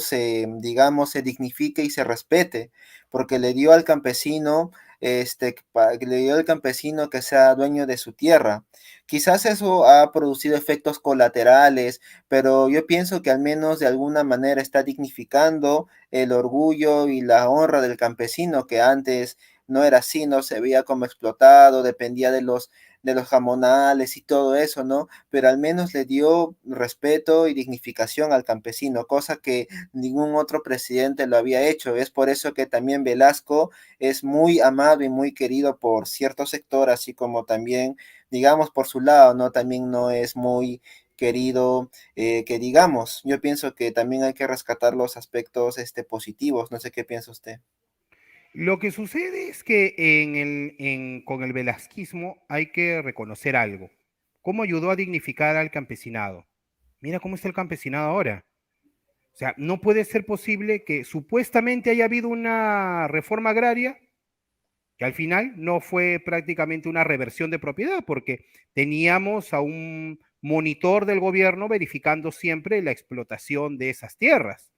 digamos, se dignifique y se respete, porque le dio al campesino, le dio al campesino que sea dueño de su tierra. Quizás eso ha producido efectos colaterales, pero yo pienso que al menos de alguna manera está dignificando el orgullo y la honra del campesino, que antes no era así, no se veía como explotado, dependía de los jamonales y todo eso, ¿no? Pero al menos le dio respeto y dignificación al campesino, cosa que ningún otro presidente lo había hecho. Es por eso que también Velasco es muy amado y muy querido por cierto sector, así como también, digamos, por su lado, ¿no? También no es muy querido, que digamos, yo pienso que también hay que rescatar los aspectos positivos, no sé qué piensa usted. Lo que sucede es que con el velasquismo hay que reconocer algo. ¿Cómo ayudó a dignificar al campesinado? Mira cómo está el campesinado ahora. O sea, no puede ser posible que supuestamente haya habido una reforma agraria que al final no fue prácticamente una reversión de propiedad, porque teníamos a un monitor del gobierno verificando siempre la explotación de esas tierras.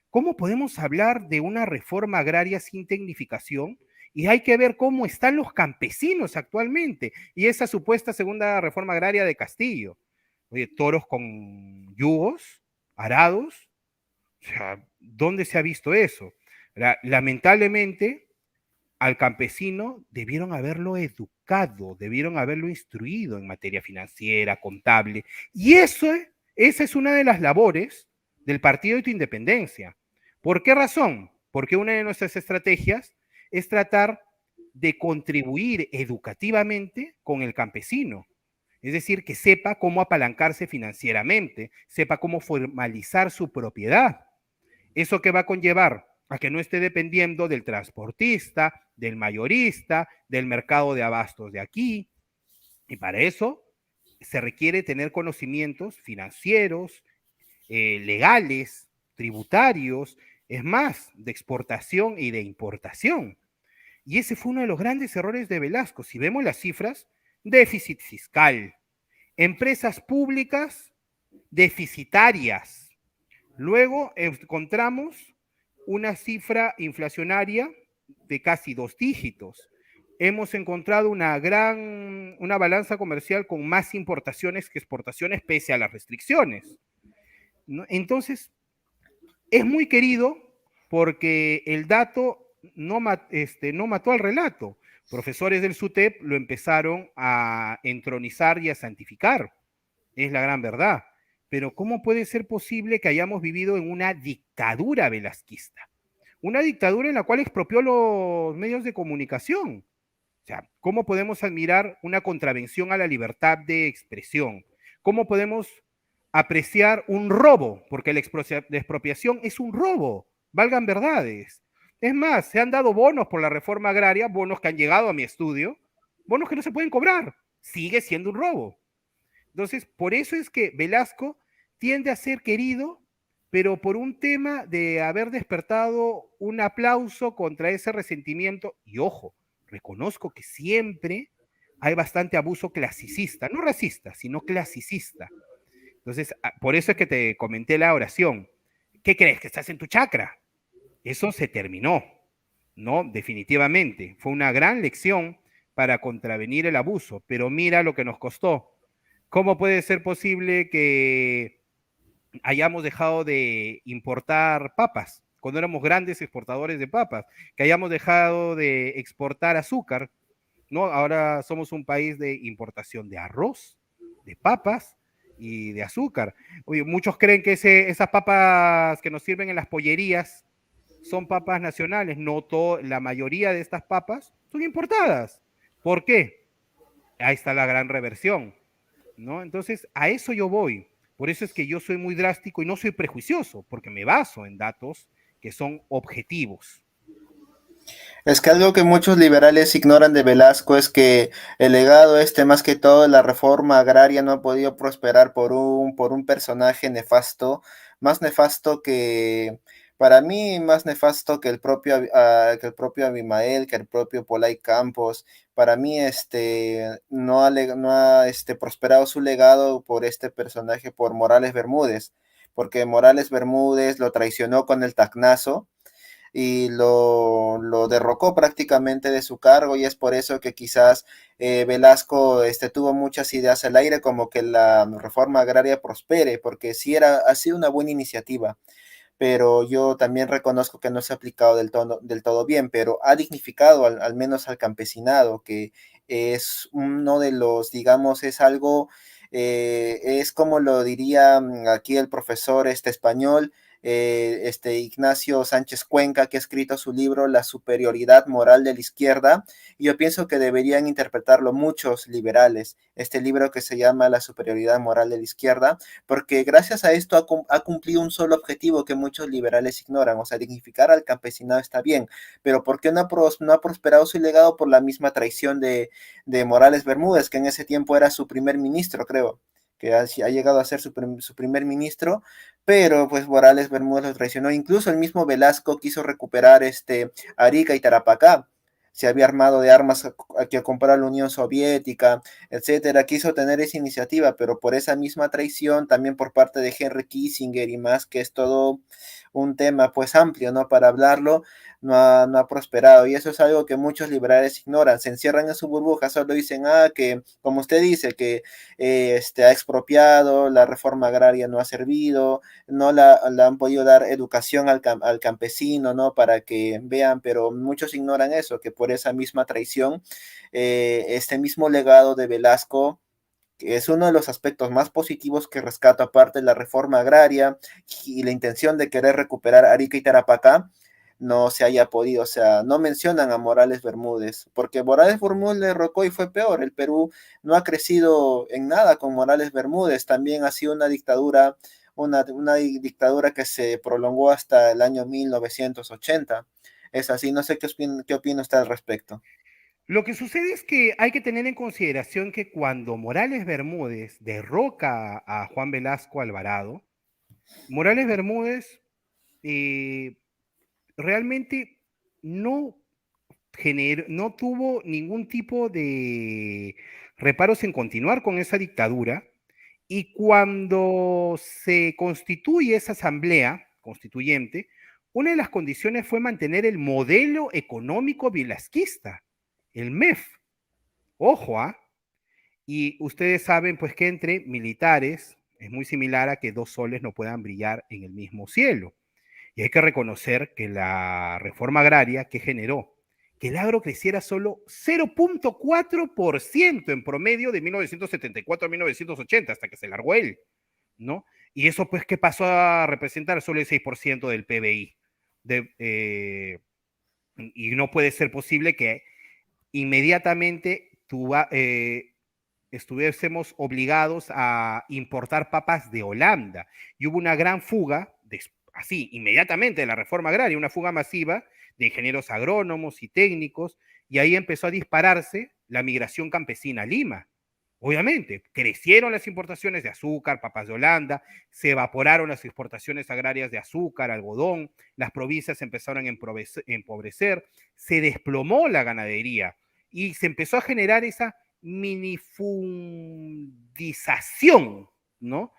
¿Cómo podemos hablar de una reforma agraria sin tecnificación? Y hay que ver cómo están los campesinos actualmente y esa supuesta segunda reforma agraria de Castillo. Oye, toros con yugos, arados, o sea, ¿dónde se ha visto eso? Lamentablemente, al campesino debieron haberlo educado, debieron haberlo instruido en materia financiera, contable, y esa es una de las labores del Partido de tu Independencia. ¿Por qué razón? Porque una de nuestras estrategias es tratar de contribuir educativamente con el campesino. Es decir, que sepa cómo apalancarse financieramente, sepa cómo formalizar su propiedad. ¿Eso qué va a conllevar? A que no esté dependiendo del transportista, del mayorista, del mercado de abastos de aquí. Y para eso se requiere tener conocimientos financieros, legales, tributarios, es más, de exportación y de importación. Y ese fue uno de los grandes errores de Velasco. Si vemos las cifras, déficit fiscal, empresas públicas deficitarias. Luego encontramos una cifra inflacionaria de casi 2 dígitos. Hemos encontrado una balanza comercial con más importaciones que exportaciones pese a las restricciones, ¿no? Entonces, es muy querido porque el dato no mató al relato. Profesores del SUTEP lo empezaron a entronizar y a santificar. Es la gran verdad. Pero ¿cómo puede ser posible que hayamos vivido en una dictadura velasquista? Una dictadura en la cual expropió los medios de comunicación. O sea, ¿cómo podemos admirar una contravención a la libertad de expresión? ¿Cómo podemos apreciar un robo? Porque la expropiación es un robo, valgan verdades. Es más, se han dado bonos por la reforma agraria, bonos que han llegado a mi estudio, bonos que no se pueden cobrar. Sigue siendo un robo. Entonces, por eso es que Velasco tiende a ser querido, pero por un tema de haber despertado un aplauso contra ese resentimiento. Y ojo, reconozco que siempre hay bastante abuso clasicista, no racista, sino clasicista. Entonces, por eso es que te comenté la oración. ¿Qué crees? ¿Que estás en tu chakra? Eso se terminó, ¿no? Definitivamente. Fue una gran lección para contravenir el abuso, pero mira lo que nos costó. ¿Cómo puede ser posible que hayamos dejado de importar papas cuando éramos grandes exportadores de papas? Que hayamos dejado de exportar azúcar, ¿no? Ahora somos un país de importación de arroz, de papas y de azúcar. Oye, muchos creen que esas papas que nos sirven en las pollerías son papas nacionales. No, la mayoría de estas papas son importadas. ¿Por qué? Ahí está la gran reversión, ¿no? Entonces, a eso yo voy. Por eso es que yo soy muy drástico y no soy prejuicioso, porque me baso en datos que son objetivos. Es que algo que muchos liberales ignoran de Velasco es que el legado más que todo, la reforma agraria no ha podido prosperar por un personaje nefasto, más nefasto que, para mí, más nefasto que el propio Abimael, que el propio Polay Campos. Para mí, no ha prosperado su legado por este personaje, por Morales Bermúdez, porque Morales Bermúdez lo traicionó con el tacnazo y lo derrocó prácticamente de su cargo, y es por eso que quizás Velasco tuvo muchas ideas al aire como que la reforma agraria prospere, porque sí ha sido una buena iniciativa, pero yo también reconozco que no se ha aplicado del todo bien, pero ha dignificado al menos al campesinado, que es uno de los, digamos, es algo, es como lo diría aquí el profesor español, Ignacio Sánchez Cuenca, que ha escrito su libro La superioridad moral de la izquierda, y yo pienso que deberían interpretarlo muchos liberales, este libro que se llama La superioridad moral de la izquierda, porque gracias a esto ha cumplido un solo objetivo que muchos liberales ignoran, o sea, dignificar al campesinado está bien, pero ¿por qué no ha prosperado su legado? Por la misma traición de Morales Bermúdez, que en ese tiempo era su primer ministro, creo, que ha llegado a ser su primer ministro, pero pues Morales Bermúdez lo traicionó. Incluso el mismo Velasco quiso recuperar Arica y Tarapacá, se había armado de armas que compró la Unión Soviética, etcétera. Quiso tener esa iniciativa, pero por esa misma traición, también por parte de Henry Kissinger y más, que es todo un tema pues amplio, ¿no? Para hablarlo, no ha prosperado, y eso es algo que muchos liberales ignoran, se encierran en su burbuja, solo dicen, que como usted dice, que ha expropiado, la reforma agraria no ha servido, no la han podido dar educación al campesino, ¿no? Para que vean, pero muchos ignoran eso, que por esa misma traición, este mismo legado de Velasco, que es uno de los aspectos más positivos que rescato, aparte de la reforma agraria y la intención de querer recuperar Arica y Tarapacá, no se haya podido, o sea, no mencionan a Morales Bermúdez, porque Morales Bermúdez le derrocó y fue peor. El Perú no ha crecido en nada con Morales Bermúdez, también ha sido una dictadura, una dictadura que se prolongó hasta el año 1980. Es así, no sé qué opina usted al respecto. Lo que sucede es que hay que tener en consideración que cuando Morales Bermúdez derroca a Juan Velasco Alvarado, Morales Bermúdez eh, realmente no no tuvo ningún tipo de reparos en continuar con esa dictadura, y cuando se constituye esa asamblea constituyente, una de las condiciones fue mantener el modelo económico velasquista, el MEF. Ojo, ¿ah? Y ustedes saben pues que entre militares es muy similar a que dos soles no puedan brillar en el mismo cielo. Y hay que reconocer que la reforma agraria que generó que el agro creciera solo 0,4% en promedio de 1974 a 1980, hasta que se largó él, ¿no? Y eso, pues, ¿qué pasó a representar? Solo el 6% del PBI. Y no puede ser posible que inmediatamente estuviésemos obligados a importar papas de Holanda. Y hubo una gran fuga, así, inmediatamente de la reforma agraria, una fuga masiva de ingenieros agrónomos y técnicos, y ahí empezó a dispararse la migración campesina a Lima. Obviamente, crecieron las importaciones de azúcar, papas de Holanda, se evaporaron las exportaciones agrarias de azúcar, algodón, las provincias empezaron a empobrecer, se desplomó la ganadería y se empezó a generar esa minifundización, ¿no?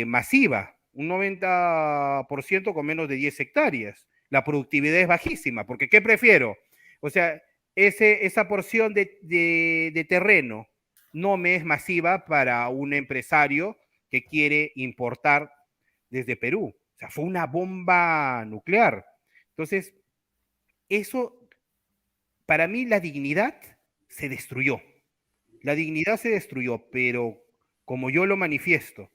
Masiva, un 90% con menos de 10 hectáreas. La productividad es bajísima, porque ¿qué prefiero? O sea, esa porción de terreno no me es masiva para un empresario que quiere importar desde Perú. O sea, fue una bomba nuclear. Entonces, eso, para mí, la dignidad se destruyó. La dignidad se destruyó, pero como yo lo manifiesto,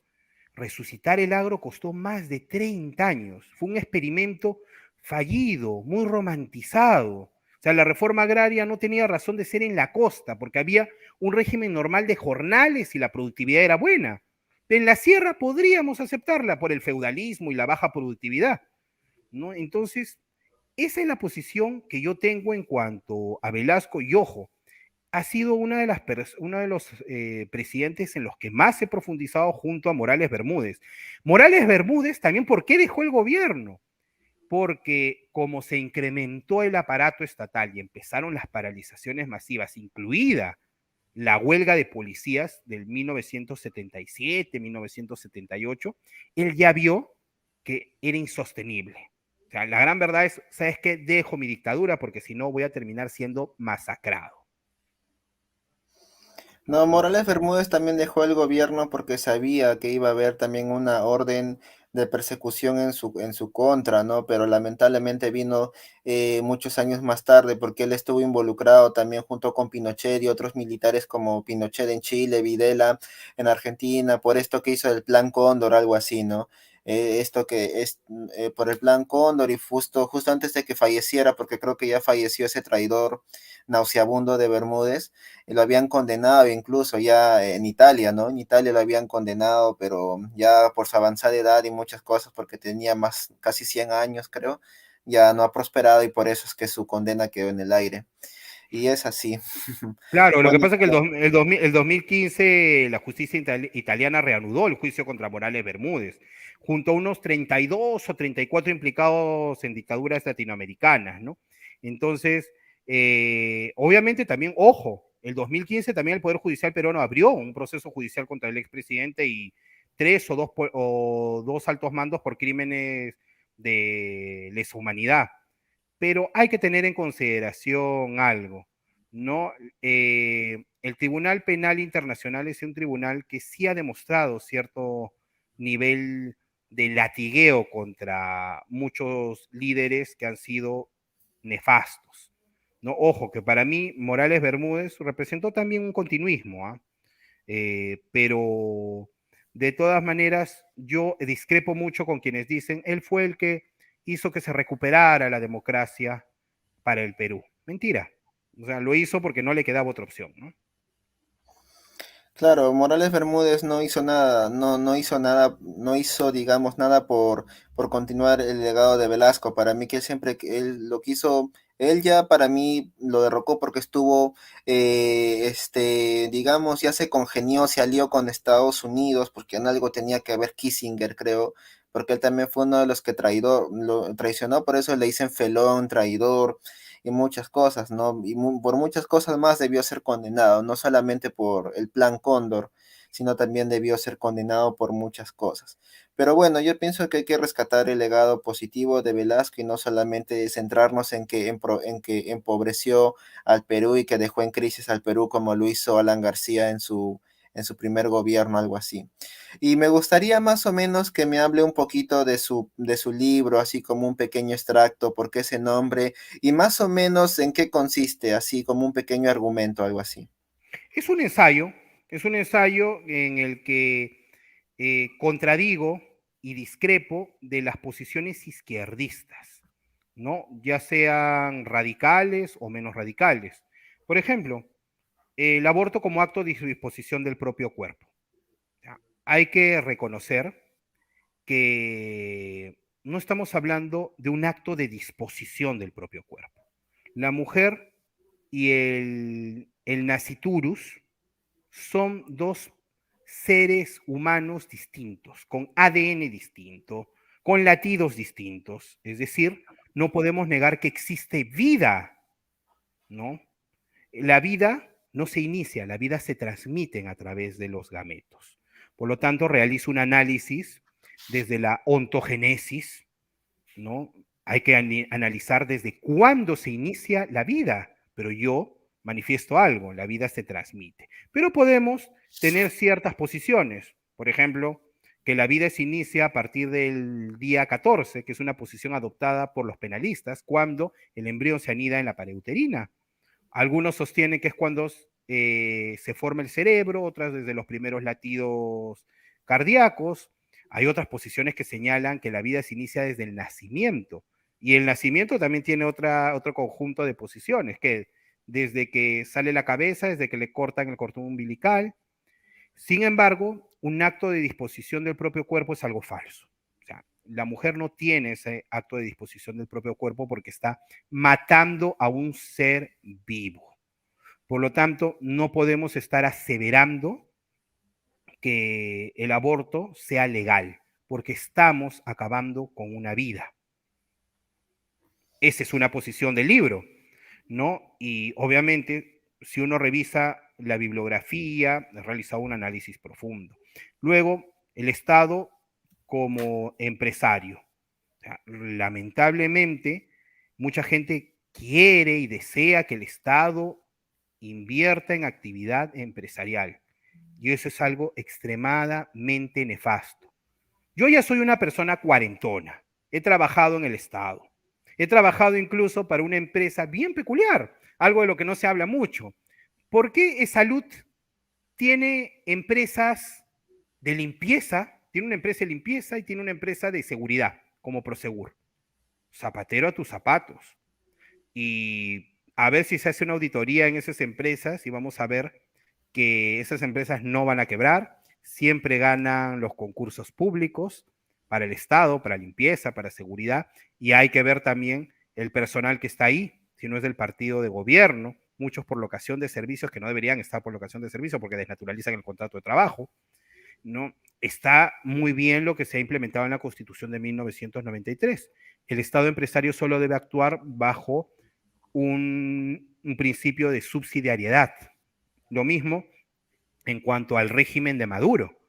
resucitar el agro costó más de 30 años. Fue un experimento fallido, muy romantizado. O sea, la reforma agraria no tenía razón de ser en la costa, porque había un régimen normal de jornales y la productividad era buena. En la sierra podríamos aceptarla por el feudalismo y la baja productividad, ¿no? Entonces, esa es la posición que yo tengo en cuanto a Velasco, y ojo, ha sido uno de los presidentes en los que más he profundizado junto a Morales Bermúdez. Morales Bermúdez también, ¿por qué dejó el gobierno? Porque como se incrementó el aparato estatal y empezaron las paralizaciones masivas, incluida la huelga de policías del 1977, 1978, él ya vio que era insostenible. O sea, la gran verdad es, ¿sabes qué? Dejo mi dictadura porque si no voy a terminar siendo masacrado. No, Morales Bermúdez también dejó el gobierno porque sabía que iba a haber también una orden de persecución en su contra, ¿no? Pero lamentablemente vino muchos años más tarde porque él estuvo involucrado también junto con Pinochet y otros militares como Pinochet en Chile, Videla en Argentina, por esto que hizo el Plan Cóndor, algo así, ¿no? Esto que es por el Plan Cóndor y justo antes de que falleciera, porque creo que ya falleció ese traidor nauseabundo de Bermúdez, lo habían condenado incluso ya en Italia, ¿no? En Italia lo habían condenado, pero ya por su avanzada edad y muchas cosas, porque tenía más, casi 100 años, creo, ya no ha prosperado y por eso es que su condena quedó en el aire. Y es así. Claro, lo que Bueno, pasa es que el 2015 la justicia italiana reanudó el juicio contra Morales Bermúdez, junto a unos 32 o 34 implicados en dictaduras latinoamericanas, ¿no? Entonces, obviamente también, ojo, el 2015 también el Poder Judicial peruano abrió un proceso judicial contra el expresidente y o dos altos mandos por crímenes de lesa humanidad. Pero hay que tener en consideración algo, ¿no? El Tribunal Penal Internacional es un tribunal que sí ha demostrado cierto nivel de latigueo contra muchos líderes que han sido nefastos, ¿no? Ojo, que para mí Morales Bermúdez representó también un continuismo, ¿ah? Pero de todas maneras yo discrepo mucho con quienes dicen, él fue el que hizo que se recuperara la democracia para el Perú. Mentira. O sea, lo hizo porque no le quedaba otra opción, ¿no? Claro, Morales Bermúdez no hizo nada, no hizo nada, no hizo, digamos, nada por continuar el legado de Velasco. Para mí que él siempre, que él lo quiso, él ya para mí lo derrocó porque estuvo, digamos, ya se congenió, se alió con Estados Unidos, porque en algo tenía que ver Kissinger, creo, porque él también fue uno de los que lo traicionó, por eso le dicen felón, traidor y muchas cosas, ¿no? Y por muchas cosas más debió ser condenado, no solamente por el Plan Cóndor, sino también debió ser condenado por muchas cosas. Pero bueno, yo pienso que hay que rescatar el legado positivo de Velasco y no solamente centrarnos en que empobreció al Perú y que dejó en crisis al Perú como lo hizo Alan García en su primer gobierno, algo así. Y me gustaría más o menos que me hable un poquito de su libro, así como un pequeño extracto, por qué ese nombre y más o menos en qué consiste, así como un pequeño argumento, algo así. Es es un ensayo en el que contradigo y discrepo de las posiciones izquierdistas, ¿no? Ya sean radicales o menos radicales. Por ejemplo, el aborto como acto de disposición del propio cuerpo. ¿Ya? Hay que reconocer que no estamos hablando de un acto de disposición del propio cuerpo. La mujer y el nasciturus son dos seres humanos distintos, con ADN distinto, con latidos distintos. Es decir, no podemos negar que existe vida, ¿no? La vida no se inicia, la vida se transmite a través de los gametos. Por lo tanto, realizo un análisis desde la ontogénesis, ¿no? Hay que analizar desde cuándo se inicia la vida, pero yo manifiesto algo, la vida se transmite. Pero podemos tener ciertas posiciones, por ejemplo, que la vida se inicia a partir del día 14, que es una posición adoptada por los penalistas, cuando el embrión se anida en la pared uterina. Algunos sostienen que es cuando se forma el cerebro, otras desde los primeros latidos cardíacos. Hay otras posiciones que señalan que la vida se inicia desde el nacimiento. Y el nacimiento también tiene otro conjunto de posiciones, que desde que sale la cabeza, desde que le cortan el cordón umbilical. Sin embargo, un acto de disposición del propio cuerpo es algo falso. O sea, la mujer no tiene ese acto de disposición del propio cuerpo porque está matando a un ser vivo. Por lo tanto, no podemos estar aseverando que el aborto sea legal, porque estamos acabando con una vida. Esa es una posición del libro, ¿no? Y obviamente, si uno revisa la bibliografía, ha realizado un análisis profundo. Luego, el Estado como empresario. O sea, lamentablemente, mucha gente quiere y desea que el Estado invierta en actividad empresarial. Y eso es algo extremadamente nefasto. Yo ya soy una persona cuarentona. He trabajado en el Estado. He trabajado incluso para una empresa bien peculiar, algo de lo que no se habla mucho. ¿Por qué Salud tiene empresas de limpieza? Tiene una empresa de limpieza y tiene una empresa de seguridad, como Prosegur. Zapatero a tus zapatos. Y a ver si se hace una auditoría en esas empresas y vamos a ver que esas empresas no van a quebrar, siempre ganan los concursos públicos para el Estado, para limpieza, para seguridad, y hay que ver también el personal que está ahí, si no es del partido de gobierno, muchos por locación de servicios que no deberían estar por locación de servicios porque desnaturalizan el contrato de trabajo, ¿no? Está muy bien lo que se ha implementado en la Constitución de 1993. El Estado empresario solo debe actuar bajo un principio de subsidiariedad. Lo mismo en cuanto al régimen de Maduro.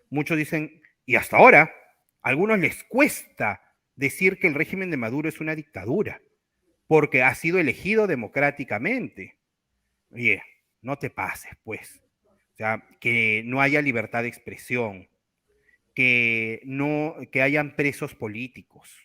Muchos dicen, y hasta ahora, a algunos les cuesta decir que el régimen de Maduro es una dictadura, porque ha sido elegido democráticamente. Oye, no te pases, pues. O sea, que no haya libertad de expresión, que no, que hayan presos políticos.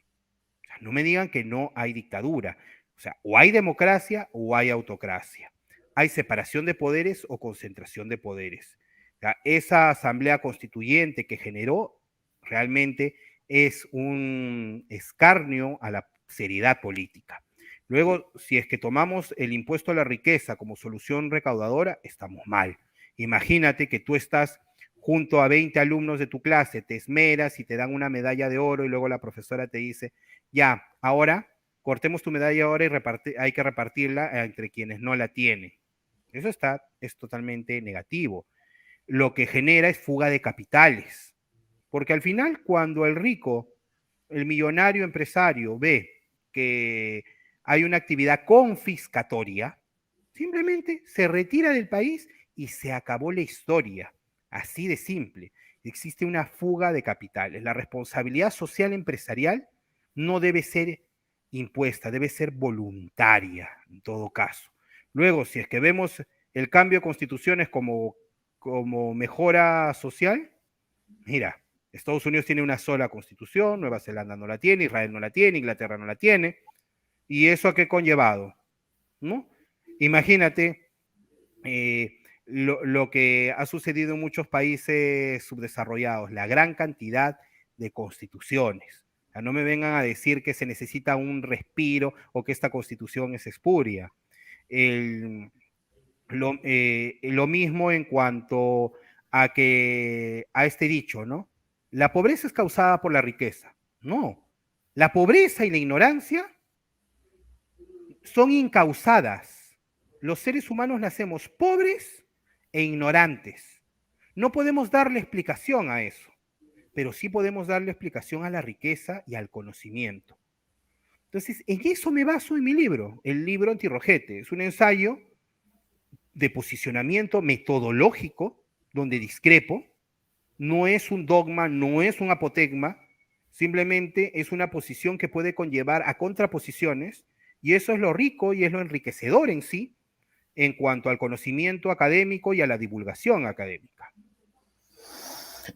O sea, no me digan que no hay dictadura. O sea, o hay democracia o hay autocracia. Hay separación de poderes o concentración de poderes. O sea, esa asamblea constituyente que generó realmente es un escarnio a la seriedad política. Luego, si es que tomamos el impuesto a la riqueza como solución recaudadora, estamos mal. Imagínate que tú estás junto a 20 alumnos de tu clase, te esmeras y te dan una medalla de oro y luego la profesora te dice, ya, ahora cortemos tu medalla de oro y hay que repartirla entre quienes no la tienen. Eso es totalmente negativo. Lo que genera es fuga de capitales. Porque al final, cuando el rico, el millonario empresario ve que hay una actividad confiscatoria, simplemente se retira del país y se acabó la historia. Así de simple. Existe una fuga de capitales. La responsabilidad social empresarial no debe ser impuesta, debe ser voluntaria en todo caso. Luego, si es que vemos el cambio de constituciones como mejora social, mira, Estados Unidos tiene una sola constitución, Nueva Zelanda no la tiene, Israel no la tiene, Inglaterra no la tiene. ¿Y eso a qué conllevado? ¿No? Imagínate lo que ha sucedido en muchos países subdesarrollados, la gran cantidad de constituciones. O sea, no me vengan a decir que se necesita un respiro o que esta constitución es espuria. Lo mismo en cuanto a este dicho, ¿no? La pobreza es causada por la riqueza. No, la pobreza y la ignorancia son incausadas. Los seres humanos nacemos pobres e ignorantes. No podemos darle explicación a eso, pero sí podemos darle explicación a la riqueza y al conocimiento. Entonces, en eso me baso en mi libro, el libro Antirrojete. Es un ensayo de posicionamiento metodológico donde discrepo, no es un dogma, no es un apotegma, simplemente es una posición que puede conllevar a contraposiciones y eso es lo rico y es lo enriquecedor en sí en cuanto al conocimiento académico y a la divulgación académica.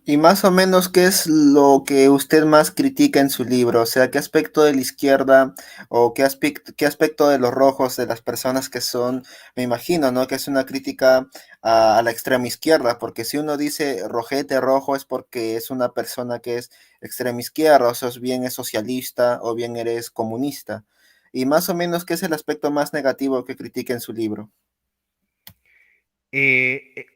Y más o menos, ¿qué es lo que usted más critica en su libro? O sea, ¿qué aspecto de la izquierda o qué aspecto de los rojos, de las personas que son, me imagino, ¿no? Que es una crítica a la extrema izquierda, porque si uno dice rojete rojo es porque es una persona que es extrema izquierda, o sea, bien es socialista o bien eres comunista. Y más o menos, ¿qué es el aspecto más negativo que critica en su libro? Eh,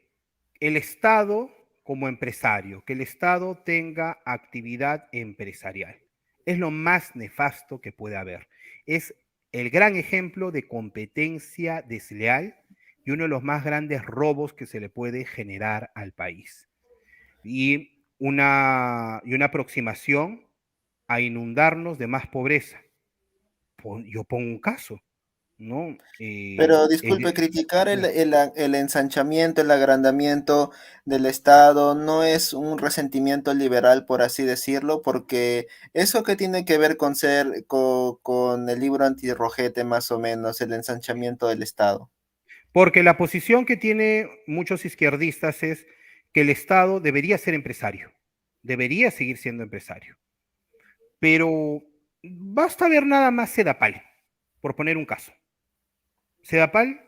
el Estado como empresario, que el Estado tenga actividad empresarial. Es lo más nefasto que puede haber. Es el gran ejemplo de competencia desleal y uno de los más grandes robos que se le puede generar al país. Y una aproximación a inundarnos de más pobreza. Yo pongo un caso, ¿no? Pero disculpe, criticar el ensanchamiento, el agrandamiento del Estado no es un resentimiento liberal, por así decirlo, porque eso que tiene que ver con con el libro antirrojete, más o menos, el ensanchamiento del Estado. Porque la posición que tiene muchos izquierdistas es que el Estado debería ser empresario, debería seguir siendo empresario. Pero basta ver nada más Sedapal, por poner un caso. Sedapal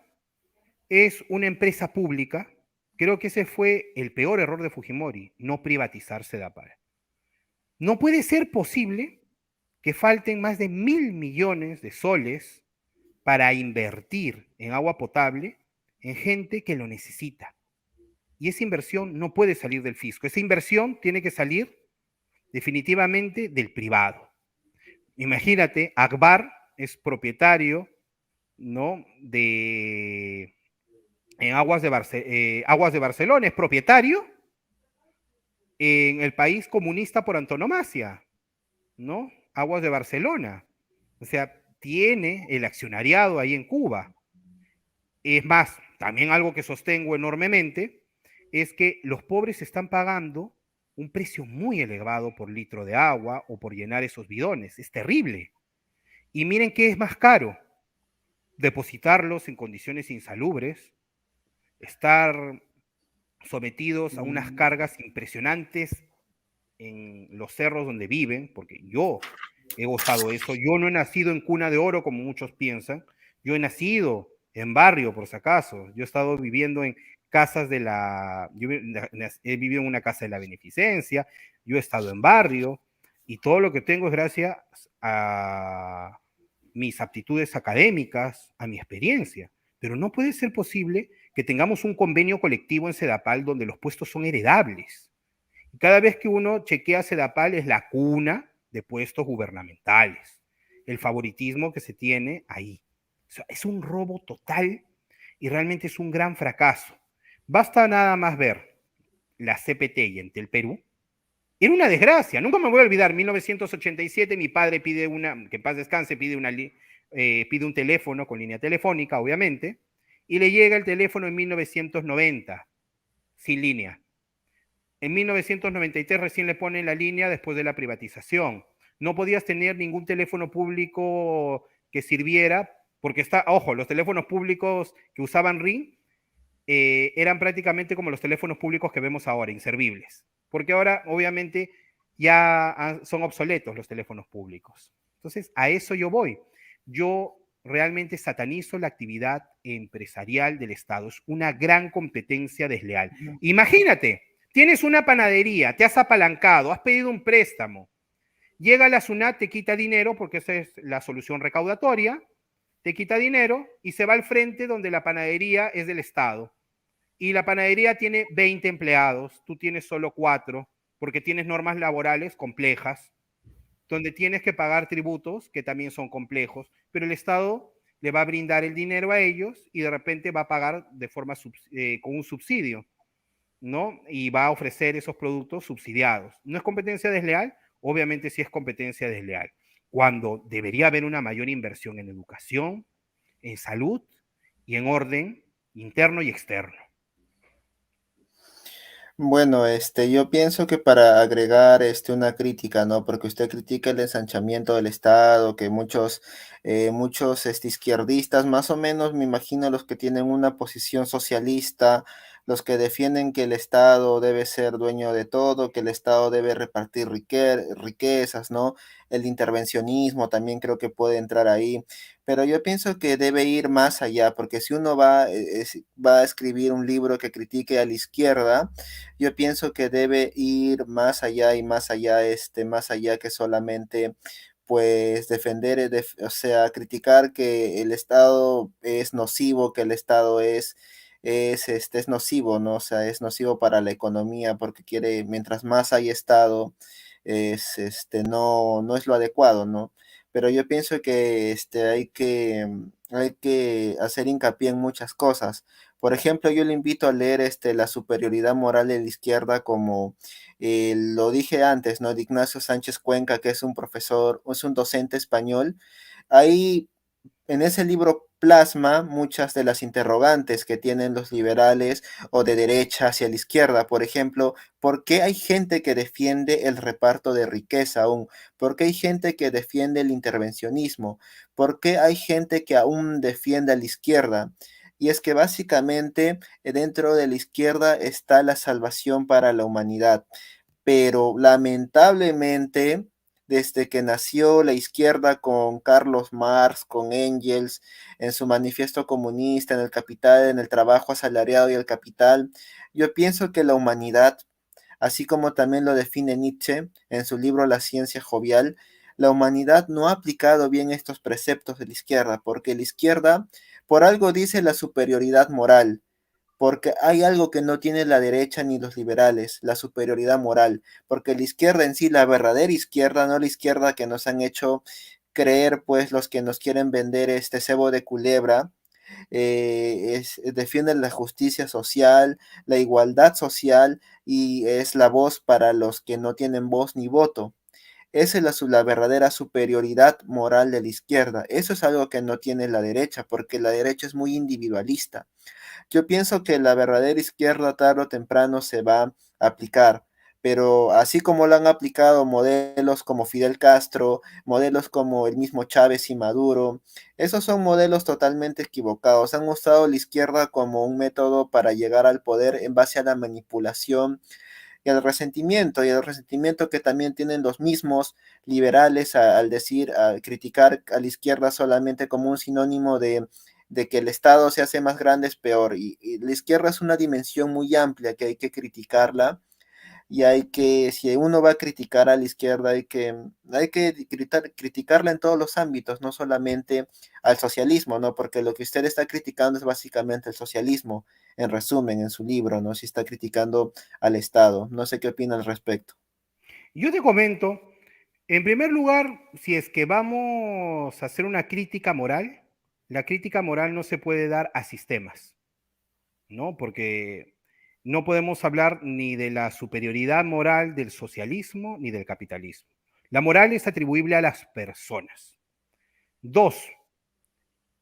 es una empresa pública. Creo que ese fue el peor error de Fujimori, no privatizar Sedapal. No puede ser posible que falten más de 1.000 millones de soles para invertir en agua potable en gente que lo necesita. Y esa inversión no puede salir del fisco. Esa inversión tiene que salir definitivamente del privado. Imagínate, Akbar es propietario, ¿no? En Aguas de Barcelona, es propietario en el país comunista por antonomasia, ¿no? Aguas de Barcelona. O sea, tiene el accionariado ahí en Cuba. Es más, también algo que sostengo enormemente es que los pobres están pagando un precio muy elevado por litro de agua o por llenar esos bidones. Es terrible. Y miren qué es más caro, depositarlos en condiciones insalubres, estar sometidos a unas cargas impresionantes en los cerros donde viven, porque yo he gozado eso. Yo no he nacido en cuna de oro como muchos piensan. Yo he nacido en barrio, por si acaso. Yo he estado viviendo en casas de la... Yo he vivido en una casa de la beneficencia. Yo he estado en barrio. Y todo lo que tengo es gracias a mis aptitudes académicas, a mi experiencia. Pero no puede ser posible que tengamos un convenio colectivo en Sedapal donde los puestos son heredables. Y cada vez que uno chequea Sedapal es la cuna de puestos gubernamentales. El favoritismo que se tiene ahí. O sea, es un robo total y realmente es un gran fracaso. Basta nada más ver la CPT y Entel Perú. Era una desgracia, nunca me voy a olvidar, 1987 mi padre pide que en paz descanse, pide un teléfono con línea telefónica, obviamente, y le llega el teléfono en 1990, sin línea. En 1993 recién le ponen la línea después de la privatización. No podías tener ningún teléfono público que sirviera, porque ojo, los teléfonos públicos que usaban RIN eran prácticamente como los teléfonos públicos que vemos ahora, inservibles. Porque ahora, obviamente, ya son obsoletos los teléfonos públicos. Entonces, a eso yo voy. Yo realmente satanizo la actividad empresarial del Estado. Es una gran competencia desleal. Imagínate, tienes una panadería, te has apalancado, has pedido un préstamo, llega la SUNAT, te quita dinero porque esa es la solución recaudatoria, te quita dinero y se va al frente donde la panadería es del Estado. Y la panadería tiene 20 empleados, tú tienes solo 4, porque tienes normas laborales complejas, donde tienes que pagar tributos que también son complejos, pero el Estado le va a brindar el dinero a ellos y de repente va a pagar de forma con un subsidio, ¿no? Y va a ofrecer esos productos subsidiados. ¿No es competencia desleal? Obviamente sí es competencia desleal. Cuando debería haber una mayor inversión en educación, en salud y en orden interno y externo. Bueno, yo pienso que para agregar una crítica, ¿no? Porque usted critica el ensanchamiento del Estado, que muchos izquierdistas, más o menos, me imagino los que tienen una posición socialista, los que defienden que el Estado debe ser dueño de todo, que el Estado debe repartir riquezas, ¿no? El intervencionismo también creo que puede entrar ahí, pero yo pienso que debe ir más allá, porque si uno va a escribir un libro que critique a la izquierda, yo pienso que debe ir más allá y más allá, más allá que solamente pues defender, o sea, criticar que el Estado es nocivo, que el Estado es nocivo, ¿no? O sea, es nocivo para la economía porque mientras más hay Estado, no es lo adecuado, ¿no? Pero yo pienso que hay que hacer hincapié en muchas cosas. Por ejemplo, yo le invito a leer La superioridad moral de la izquierda, como lo dije antes, ¿no? De Ignacio Sánchez Cuenca, que es un profesor, es un docente español. Ahí en ese libro plasma muchas de las interrogantes que tienen los liberales o de derecha hacia la izquierda. Por ejemplo, ¿por qué hay gente que defiende el reparto de riqueza aún? ¿Por qué hay gente que defiende el intervencionismo? ¿Por qué hay gente que aún defiende a la izquierda? Y es que básicamente dentro de la izquierda está la salvación para la humanidad, pero lamentablemente, desde que nació la izquierda con Carlos Marx, con Engels, en su manifiesto comunista, en el capital, en el trabajo asalariado y el capital, yo pienso que la humanidad, así como también lo define Nietzsche en su libro La ciencia jovial, la humanidad no ha aplicado bien estos preceptos de la izquierda, porque la izquierda por algo dice la superioridad moral, porque hay algo que no tiene la derecha ni los liberales, la superioridad moral, porque la izquierda en sí, la verdadera izquierda, no la izquierda que nos han hecho creer, pues los que nos quieren vender este cebo de culebra, defiende la justicia social, la igualdad social y es la voz para los que no tienen voz ni voto. Esa es la verdadera superioridad moral de la izquierda. Eso es algo que no tiene la derecha, porque la derecha es muy individualista. Yo pienso que la verdadera izquierda tarde o temprano se va a aplicar, pero así como lo han aplicado modelos como Fidel Castro, modelos como el mismo Chávez y Maduro, esos son modelos totalmente equivocados. Han usado la izquierda como un método para llegar al poder en base a la manipulación y el resentimiento que también tienen los mismos liberales al decir, al criticar a la izquierda solamente como un sinónimo de que el Estado se hace más grande es peor. Y la izquierda es una dimensión muy amplia que hay que criticarla, y hay que, si uno va a criticar a la izquierda, hay que criticarla en todos los ámbitos, no solamente al socialismo, ¿no? Porque lo que usted está criticando es básicamente el socialismo, en resumen, en su libro, ¿no? Si está criticando al Estado. No sé qué opina al respecto. Yo te comento, en primer lugar, si es que vamos a hacer una crítica moral, la crítica moral no se puede dar a sistemas, ¿no? Porque no podemos hablar ni de la superioridad moral del socialismo ni del capitalismo. La moral es atribuible a las personas. Dos,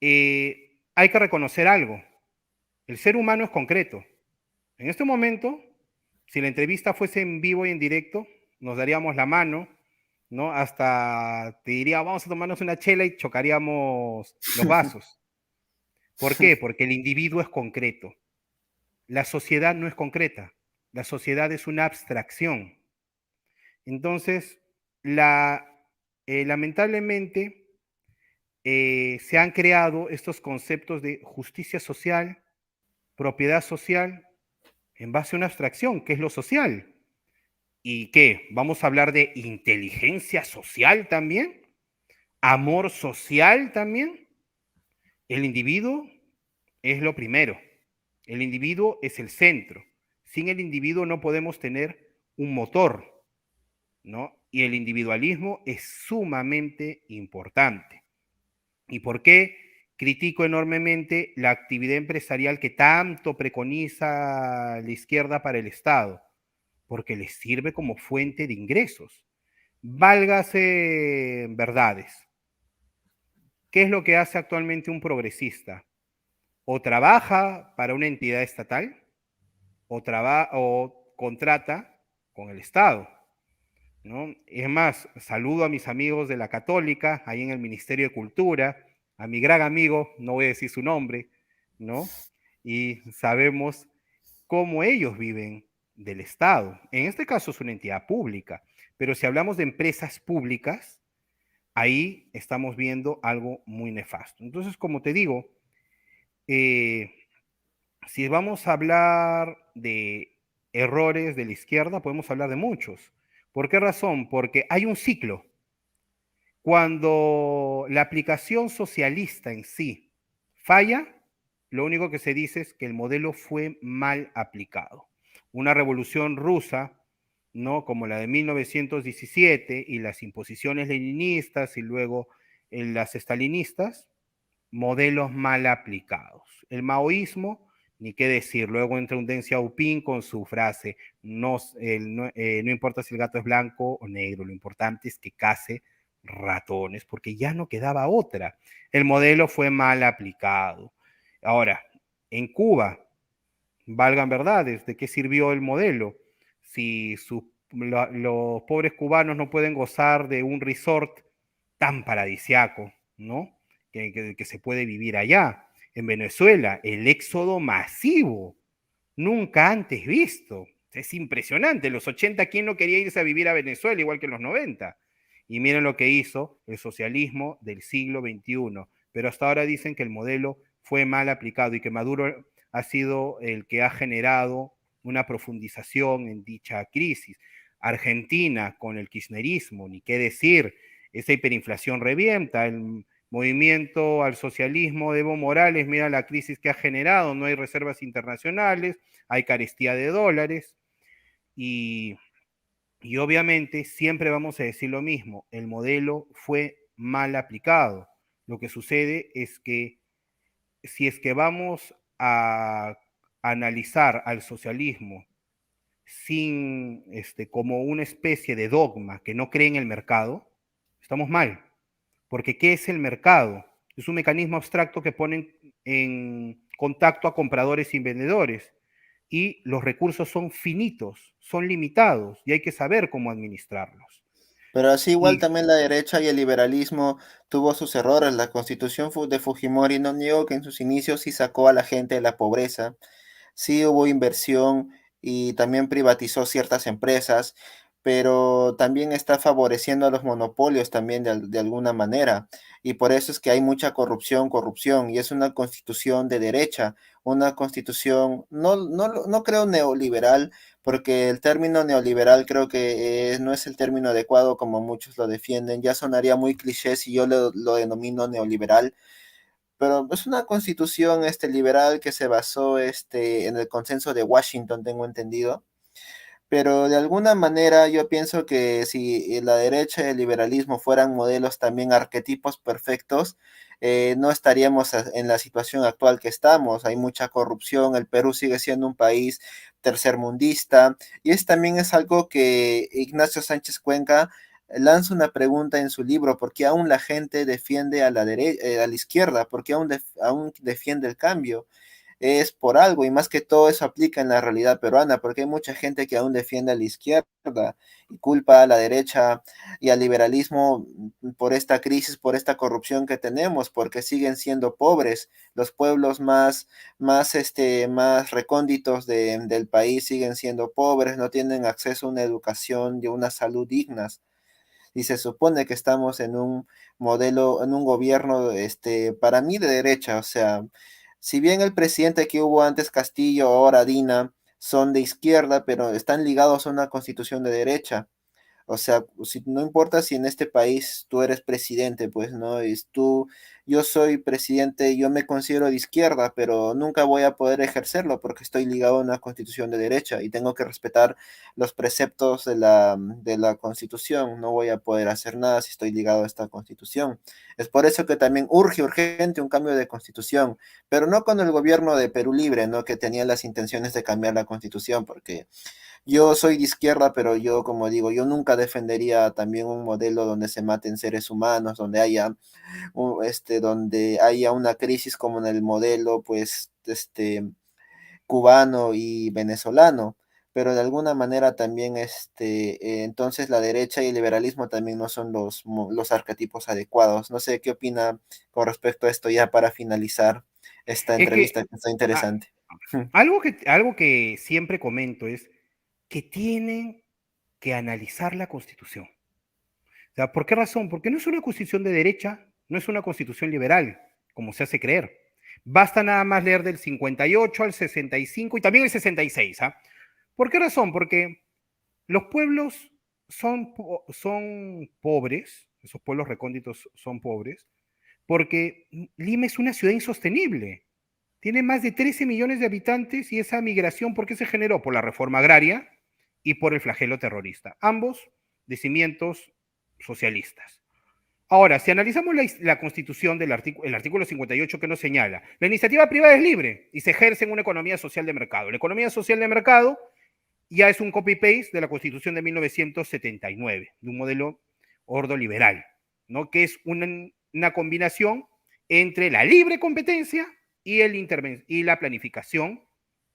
hay que reconocer algo. El ser humano es concreto. En este momento, si la entrevista fuese en vivo y en directo, nos daríamos la mano, ¿no? Hasta te diría, vamos a tomarnos una chela y chocaríamos los vasos. ¿Por qué? Porque el individuo es concreto. La sociedad no es concreta. La sociedad es una abstracción. Entonces, lamentablemente, se han creado estos conceptos de justicia social, propiedad social, en base a una abstracción, que es lo social. ¿Y qué? ¿Vamos a hablar de inteligencia social también? ¿Amor social también? El individuo es lo primero. El individuo es el centro. Sin el individuo no podemos tener un motor, ¿no? Y el individualismo es sumamente importante. ¿Y por qué critico enormemente la actividad empresarial que tanto preconiza la izquierda para el Estado? Porque les sirve como fuente de ingresos. Válgase verdades. ¿Qué es lo que hace actualmente un progresista? O trabaja para una entidad estatal o contrata con el Estado, ¿no? Es más, saludo a mis amigos de la Católica, ahí en el Ministerio de Cultura, a mi gran amigo, no voy a decir su nombre, ¿no? Y sabemos cómo ellos viven del Estado. En este caso es una entidad pública, pero si hablamos de empresas públicas, ahí estamos viendo algo muy nefasto. Entonces, como te digo, eh, si vamos a hablar de errores de la izquierda, podemos hablar de muchos. ¿Por qué razón? Porque hay un ciclo. Cuando la aplicación socialista en sí falla, lo único que se dice es que el modelo fue mal aplicado. Una revolución rusa, ¿no? Como la de 1917 y las imposiciones leninistas y luego las estalinistas, modelos mal aplicados. El maoísmo, ni qué decir, luego entra un Deng Xiaoping con su frase, no importa si el gato es blanco o negro, lo importante es que case ratones, porque ya no quedaba otra. El modelo fue mal aplicado. Ahora, en Cuba, valgan verdades, ¿de qué sirvió el modelo? Si los pobres cubanos no pueden gozar de un resort tan paradisiaco, ¿no? Que se puede vivir allá. En Venezuela, el éxodo masivo, nunca antes visto. Es impresionante. En los 80, ¿quién no quería irse a vivir a Venezuela igual que en los 90? Y miren lo que hizo el socialismo del siglo XXI. Pero hasta ahora dicen que el modelo fue mal aplicado y que Maduro ha sido el que ha generado una profundización en dicha crisis. Argentina con el kirchnerismo, ni qué decir, esa hiperinflación revienta, el movimiento al socialismo de Evo Morales, mira la crisis que ha generado, no hay reservas internacionales, hay carestía de dólares y, y obviamente siempre vamos a decir lo mismo, el modelo fue mal aplicado. Lo que sucede es que si es que vamos a analizar al socialismo sin como una especie de dogma que no cree en el mercado, estamos mal. Porque ¿qué es el mercado? Es un mecanismo abstracto que pone en contacto a compradores y vendedores. Y los recursos son finitos, son limitados y hay que saber cómo administrarlos. Pero así igual Y también la derecha y el liberalismo tuvo sus errores. La constitución de Fujimori no niego que en sus inicios sí sacó a la gente de la pobreza, sí hubo inversión y también privatizó ciertas empresas, pero también está favoreciendo a los monopolios también de alguna manera. Y por eso es que hay mucha corrupción, y es una constitución de derecha, una constitución, no creo neoliberal, porque el término neoliberal creo que no es el término adecuado como muchos lo defienden, ya sonaría muy cliché si yo lo denomino neoliberal, pero es una constitución liberal que se basó en el consenso de Washington, tengo entendido. Pero de alguna manera yo pienso que si la derecha y el liberalismo fueran modelos también arquetipos perfectos, no estaríamos en la situación actual que estamos. Hay mucha corrupción, el Perú sigue siendo un país tercermundista y también es algo que Ignacio Sánchez Cuenca lanza una pregunta en su libro: ¿por qué aún la gente defiende a a la izquierda? ¿Por qué aún defiende el cambio? Es por algo, y más que todo eso aplica en la realidad peruana, porque hay mucha gente que aún defiende a la izquierda y culpa a la derecha y al liberalismo por esta crisis, por esta corrupción que tenemos, porque siguen siendo pobres. Los pueblos más recónditos del país siguen siendo pobres, no tienen acceso a una educación y a una salud dignas, y se supone que estamos en un modelo, en un gobierno, para mí de derecha. O sea, si bien el presidente que hubo antes, Castillo, ahora Dina, son de izquierda, pero están ligados a una constitución de derecha. O sea, si, no importa si en este país tú eres presidente, pues, ¿no? Yo soy presidente, yo me considero de izquierda, pero nunca voy a poder ejercerlo porque estoy ligado a una constitución de derecha y tengo que respetar los preceptos de la constitución. No voy a poder hacer nada si estoy ligado a esta constitución. Es por eso que también urgente un cambio de constitución, pero no con el gobierno de Perú Libre, ¿no? Que tenía las intenciones de cambiar la constitución, porque yo soy de izquierda, pero yo, como digo, yo nunca defendería también un modelo donde se maten seres humanos, donde haya, donde haya una crisis como en el modelo, pues, cubano y venezolano. Pero de alguna manera también, entonces la derecha y el liberalismo también no son los arquetipos adecuados. No sé qué opina con respecto a esto ya para finalizar esta Es entrevista que que está a- interesante. algo que siempre comento es que tienen que analizar la Constitución. O sea, ¿por qué razón? Porque no es una constitución de derecha, no es una constitución liberal, como se hace creer. Basta nada más leer del 58 al 65 y también el 66. ¿Ah? ¿Por qué razón? Porque los pueblos son pobres, esos pueblos recónditos son pobres, porque Lima es una ciudad insostenible. Tiene más de 13 millones de habitantes y esa migración, ¿por qué se generó? Por la reforma agraria y por el flagelo terrorista, ambos de cimientos socialistas. Ahora, si analizamos la constitución el artículo 58 que nos señala, la iniciativa privada es libre y se ejerce en una economía social de mercado. La economía social de mercado ya es un copy-paste de la constitución de 1979, de un modelo ordoliberal, ¿no? Que es una combinación entre la libre competencia y, y la planificación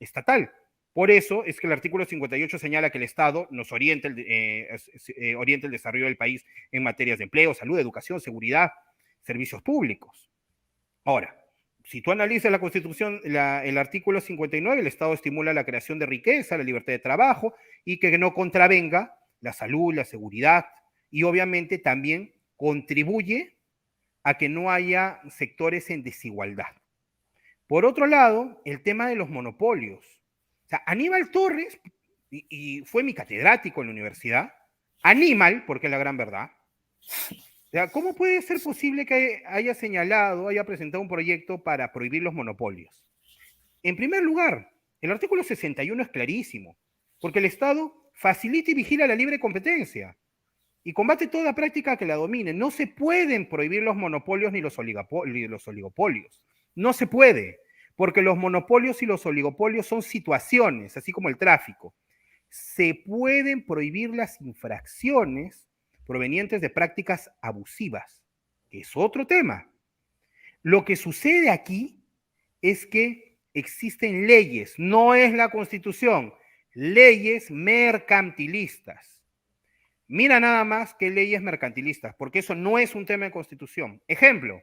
estatal. Por eso es que el artículo 58 señala que el Estado nos orienta el desarrollo del país en materias de empleo, salud, educación, seguridad, servicios públicos. Ahora, si tú analizas la Constitución, el artículo 59, el Estado estimula la creación de riqueza, la libertad de trabajo y que no contravenga la salud, la seguridad y obviamente también contribuye a que no haya sectores en desigualdad. Por otro lado, el tema de los monopolios. O sea, Aníbal Torres, y fue mi catedrático en la universidad, Aníbal, porque es la gran verdad, o sea, ¿cómo puede ser posible que haya señalado, haya presentado un proyecto para prohibir los monopolios? En primer lugar, el artículo 61 es clarísimo, porque el Estado facilita y vigila la libre competencia y combate toda práctica que la domine. No se pueden prohibir los monopolios ni los oligopolios. No se puede, porque los monopolios y los oligopolios son situaciones, así como el tráfico. Se pueden prohibir las infracciones provenientes de prácticas abusivas, que es otro tema. Lo que sucede aquí es que existen leyes, no es la Constitución, leyes mercantilistas. Mira nada más que leyes mercantilistas, porque eso no es un tema de Constitución. Ejemplo,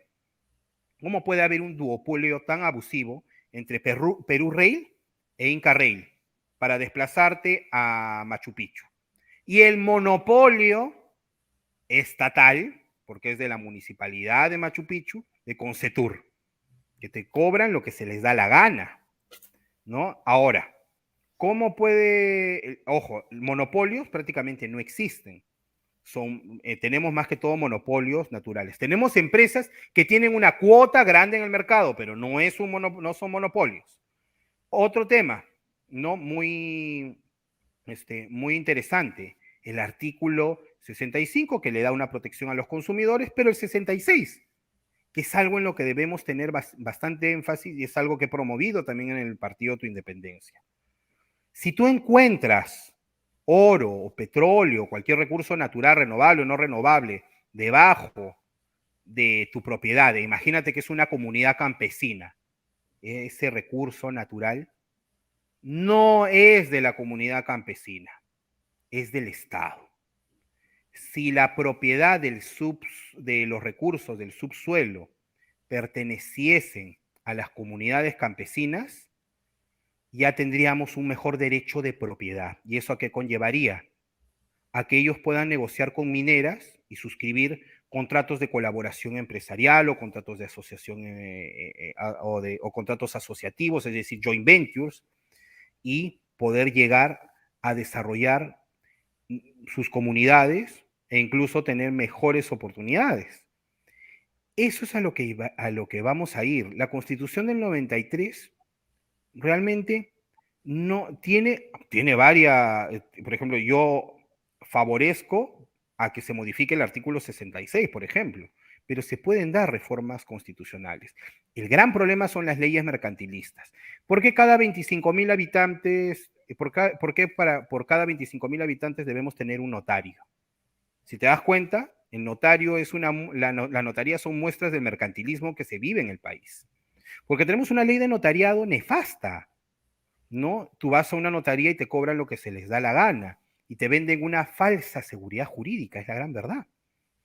¿cómo puede haber un duopolio tan abusivo entre Perú Rail e Inca Rail para desplazarte a Machu Picchu? Y el monopolio estatal, porque es de la municipalidad de Machu Picchu, de Concetur, que te cobran lo que se les da la gana, ¿no? Ahora, ¿Cómo puede, ojo, monopolios prácticamente no existen? Tenemos más que todo monopolios naturales. Tenemos empresas que tienen una cuota grande en el mercado, pero no son monopolios. Otro tema, ¿no? Muy interesante, el artículo 65 que le da una protección a los consumidores, pero el 66, que es algo en lo que debemos tener bastante énfasis y es algo que he promovido también en el Partido Tu Independencia. Si tú encuentras oro o petróleo, cualquier recurso natural, renovable o no renovable, debajo de tu propiedad, imagínate que es una comunidad campesina, ese recurso natural no es de la comunidad campesina, es del Estado. Si la propiedad de los recursos del subsuelo perteneciesen a las comunidades campesinas, ya tendríamos un mejor derecho de propiedad. ¿Y eso a qué conllevaría? A que ellos puedan negociar con mineras y suscribir contratos de colaboración empresarial o contratos de asociación o contratos asociativos, es decir, joint ventures, y poder llegar a desarrollar sus comunidades e incluso tener mejores oportunidades. Eso es a lo que vamos a ir. La Constitución del 93 realmente no tiene varias, por ejemplo, yo favorezco a que se modifique el artículo 66, por ejemplo, pero se pueden dar reformas constitucionales. El gran problema son las leyes mercantilistas. ¿Por qué cada 25.000 habitantes, por cada 25.000 habitantes debemos tener un notario? Si te das cuenta, el notario la notaría son muestras del mercantilismo que se vive en el país. Porque tenemos una ley de notariado nefasta, ¿no? Tú vas a una notaría y te cobran lo que se les da la gana y te venden una falsa seguridad jurídica, es la gran verdad.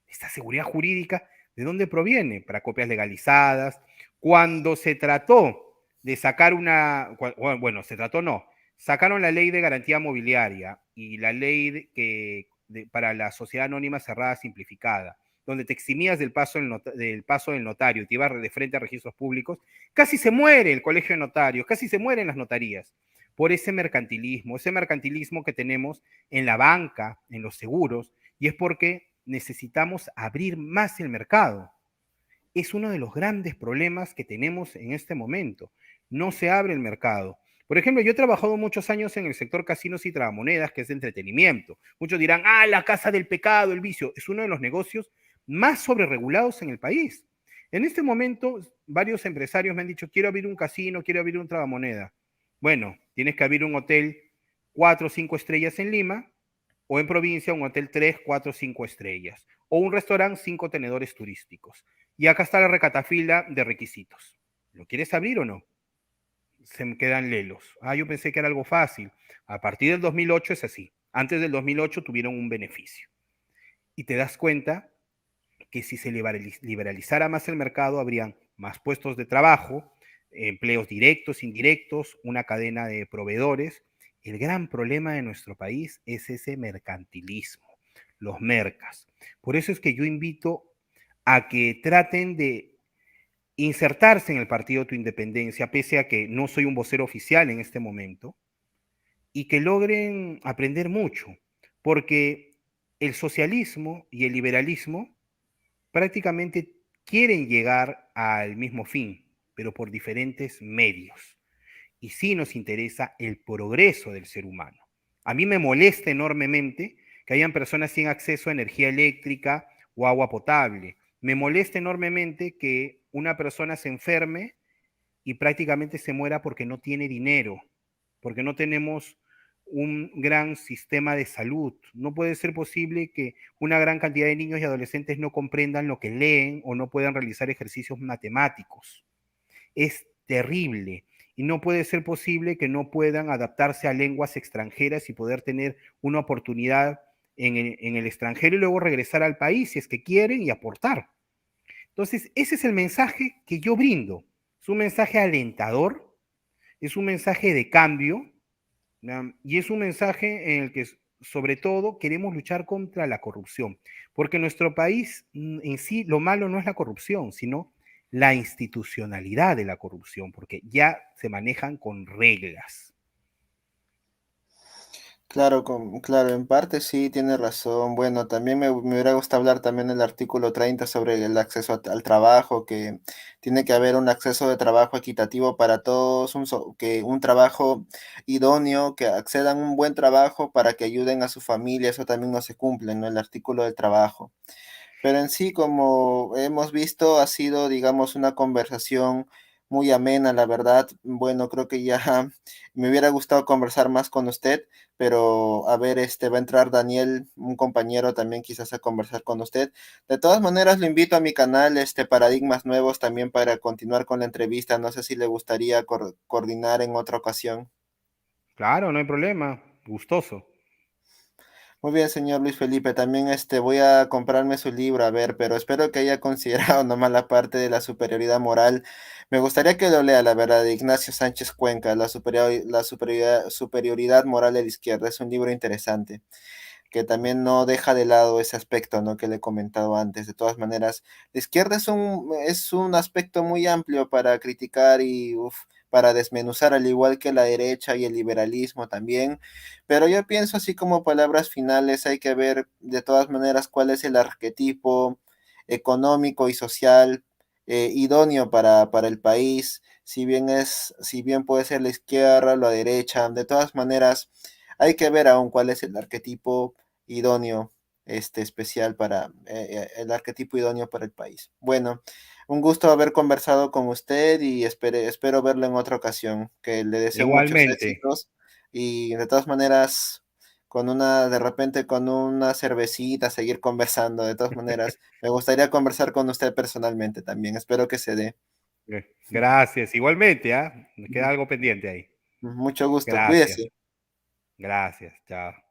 Esta seguridad jurídica, ¿de dónde proviene? Para copias legalizadas. Cuando se trató de sacar se trató no, sacaron la ley de garantía mobiliaria y la ley para la sociedad anónima cerrada simplificada, donde te eximías del paso del notario y te ibas de frente a registros públicos, casi se muere el colegio de notarios, casi se mueren las notarías por ese mercantilismo que tenemos en la banca, en los seguros, y es porque necesitamos abrir más el mercado. Es uno de los grandes problemas que tenemos en este momento. No se abre el mercado. Por ejemplo, yo he trabajado muchos años en el sector casinos y tragamonedas, que es de entretenimiento. Muchos dirán, la casa del pecado, el vicio. Es uno de los negocios más sobreregulados en el país. En este momento, varios empresarios me han dicho, quiero abrir un casino, quiero abrir un tragamoneda. Bueno, tienes que abrir un hotel 4 o 5 estrellas en Lima, o en provincia un hotel 3, 4, 5 estrellas, o un restaurante 5 tenedores turísticos. Y acá está la recatafila de requisitos. ¿Lo quieres abrir o no? Se me quedan lelos. Yo pensé que era algo fácil. A partir del 2008 es así. Antes del 2008 tuvieron un beneficio. Y te das cuenta que si se liberalizara más el mercado, habrían más puestos de trabajo, empleos directos, indirectos, una cadena de proveedores. El gran problema de nuestro país es ese mercantilismo, los mercas. Por eso es que yo invito a que traten de insertarse en el partido Tu Independencia, pese a que no soy un vocero oficial en este momento, y que logren aprender mucho, porque el socialismo y el liberalismo prácticamente quieren llegar al mismo fin, pero por diferentes medios. Y sí nos interesa el progreso del ser humano. A mí me molesta enormemente que hayan personas sin acceso a energía eléctrica o agua potable. Me molesta enormemente que una persona se enferme y prácticamente se muera porque no tiene dinero, porque no tenemos un gran sistema de salud. No puede ser posible que una gran cantidad de niños y adolescentes no comprendan lo que leen o no puedan realizar ejercicios matemáticos. Es terrible. Y no puede ser posible que no puedan adaptarse a lenguas extranjeras y poder tener una oportunidad en el extranjero y luego regresar al país si es que quieren y aportar. Entonces, ese es el mensaje que yo brindo. Es un mensaje alentador, es un mensaje de cambio, y es un mensaje en el que sobre todo queremos luchar contra la corrupción, porque nuestro país en sí lo malo no es la corrupción, sino la institucionalidad de la corrupción, porque ya se manejan con reglas. Claro, claro, en parte sí tiene razón. Bueno, también me hubiera gustado hablar también del artículo 30 sobre el acceso al trabajo, que tiene que haber un acceso de trabajo equitativo para todos, que un trabajo idóneo, que accedan a un buen trabajo para que ayuden a su familia, eso también no se cumple, ¿no? El artículo del trabajo. Pero en sí, como hemos visto, ha sido, digamos, una conversación muy amena, la verdad. Bueno, creo que ya me hubiera gustado conversar más con usted, pero a ver, va a entrar Daniel, un compañero también quizás a conversar con usted. De todas maneras, lo invito a mi canal, Paradigmas Nuevos, también para continuar con la entrevista. No sé si le gustaría coordinar en otra ocasión. Claro, no hay problema. Gustoso. Muy bien, señor Luis Felipe, también voy a comprarme su libro, a ver, pero espero que haya considerado nomás la parte de la superioridad moral. Me gustaría que lo lea, la verdad, de Ignacio Sánchez Cuenca, superioridad moral de la izquierda. Es un libro interesante, que también no deja de lado ese aspecto, ¿no? Que le he comentado antes. De todas maneras, la izquierda es un aspecto muy amplio para criticar y para desmenuzar, al igual que la derecha y el liberalismo también. Pero yo pienso así como palabras finales, hay que ver de todas maneras cuál es el arquetipo económico y social idóneo para el país. Si bien puede ser la izquierda o la derecha, de todas maneras hay que ver aún cuál es el arquetipo idóneo, especial para el arquetipo idóneo para el país. Bueno, un gusto haber conversado con usted y espero verlo en otra ocasión. Que le deseo muchos Igualmente. éxitos y de todas maneras, de repente con una cervecita, seguir conversando. De todas maneras, me gustaría conversar con usted personalmente también. Espero que se dé. Gracias. Igualmente, ¿ah? Me queda algo pendiente ahí. Mucho gusto. Gracias. Cuídese. Gracias. Chao.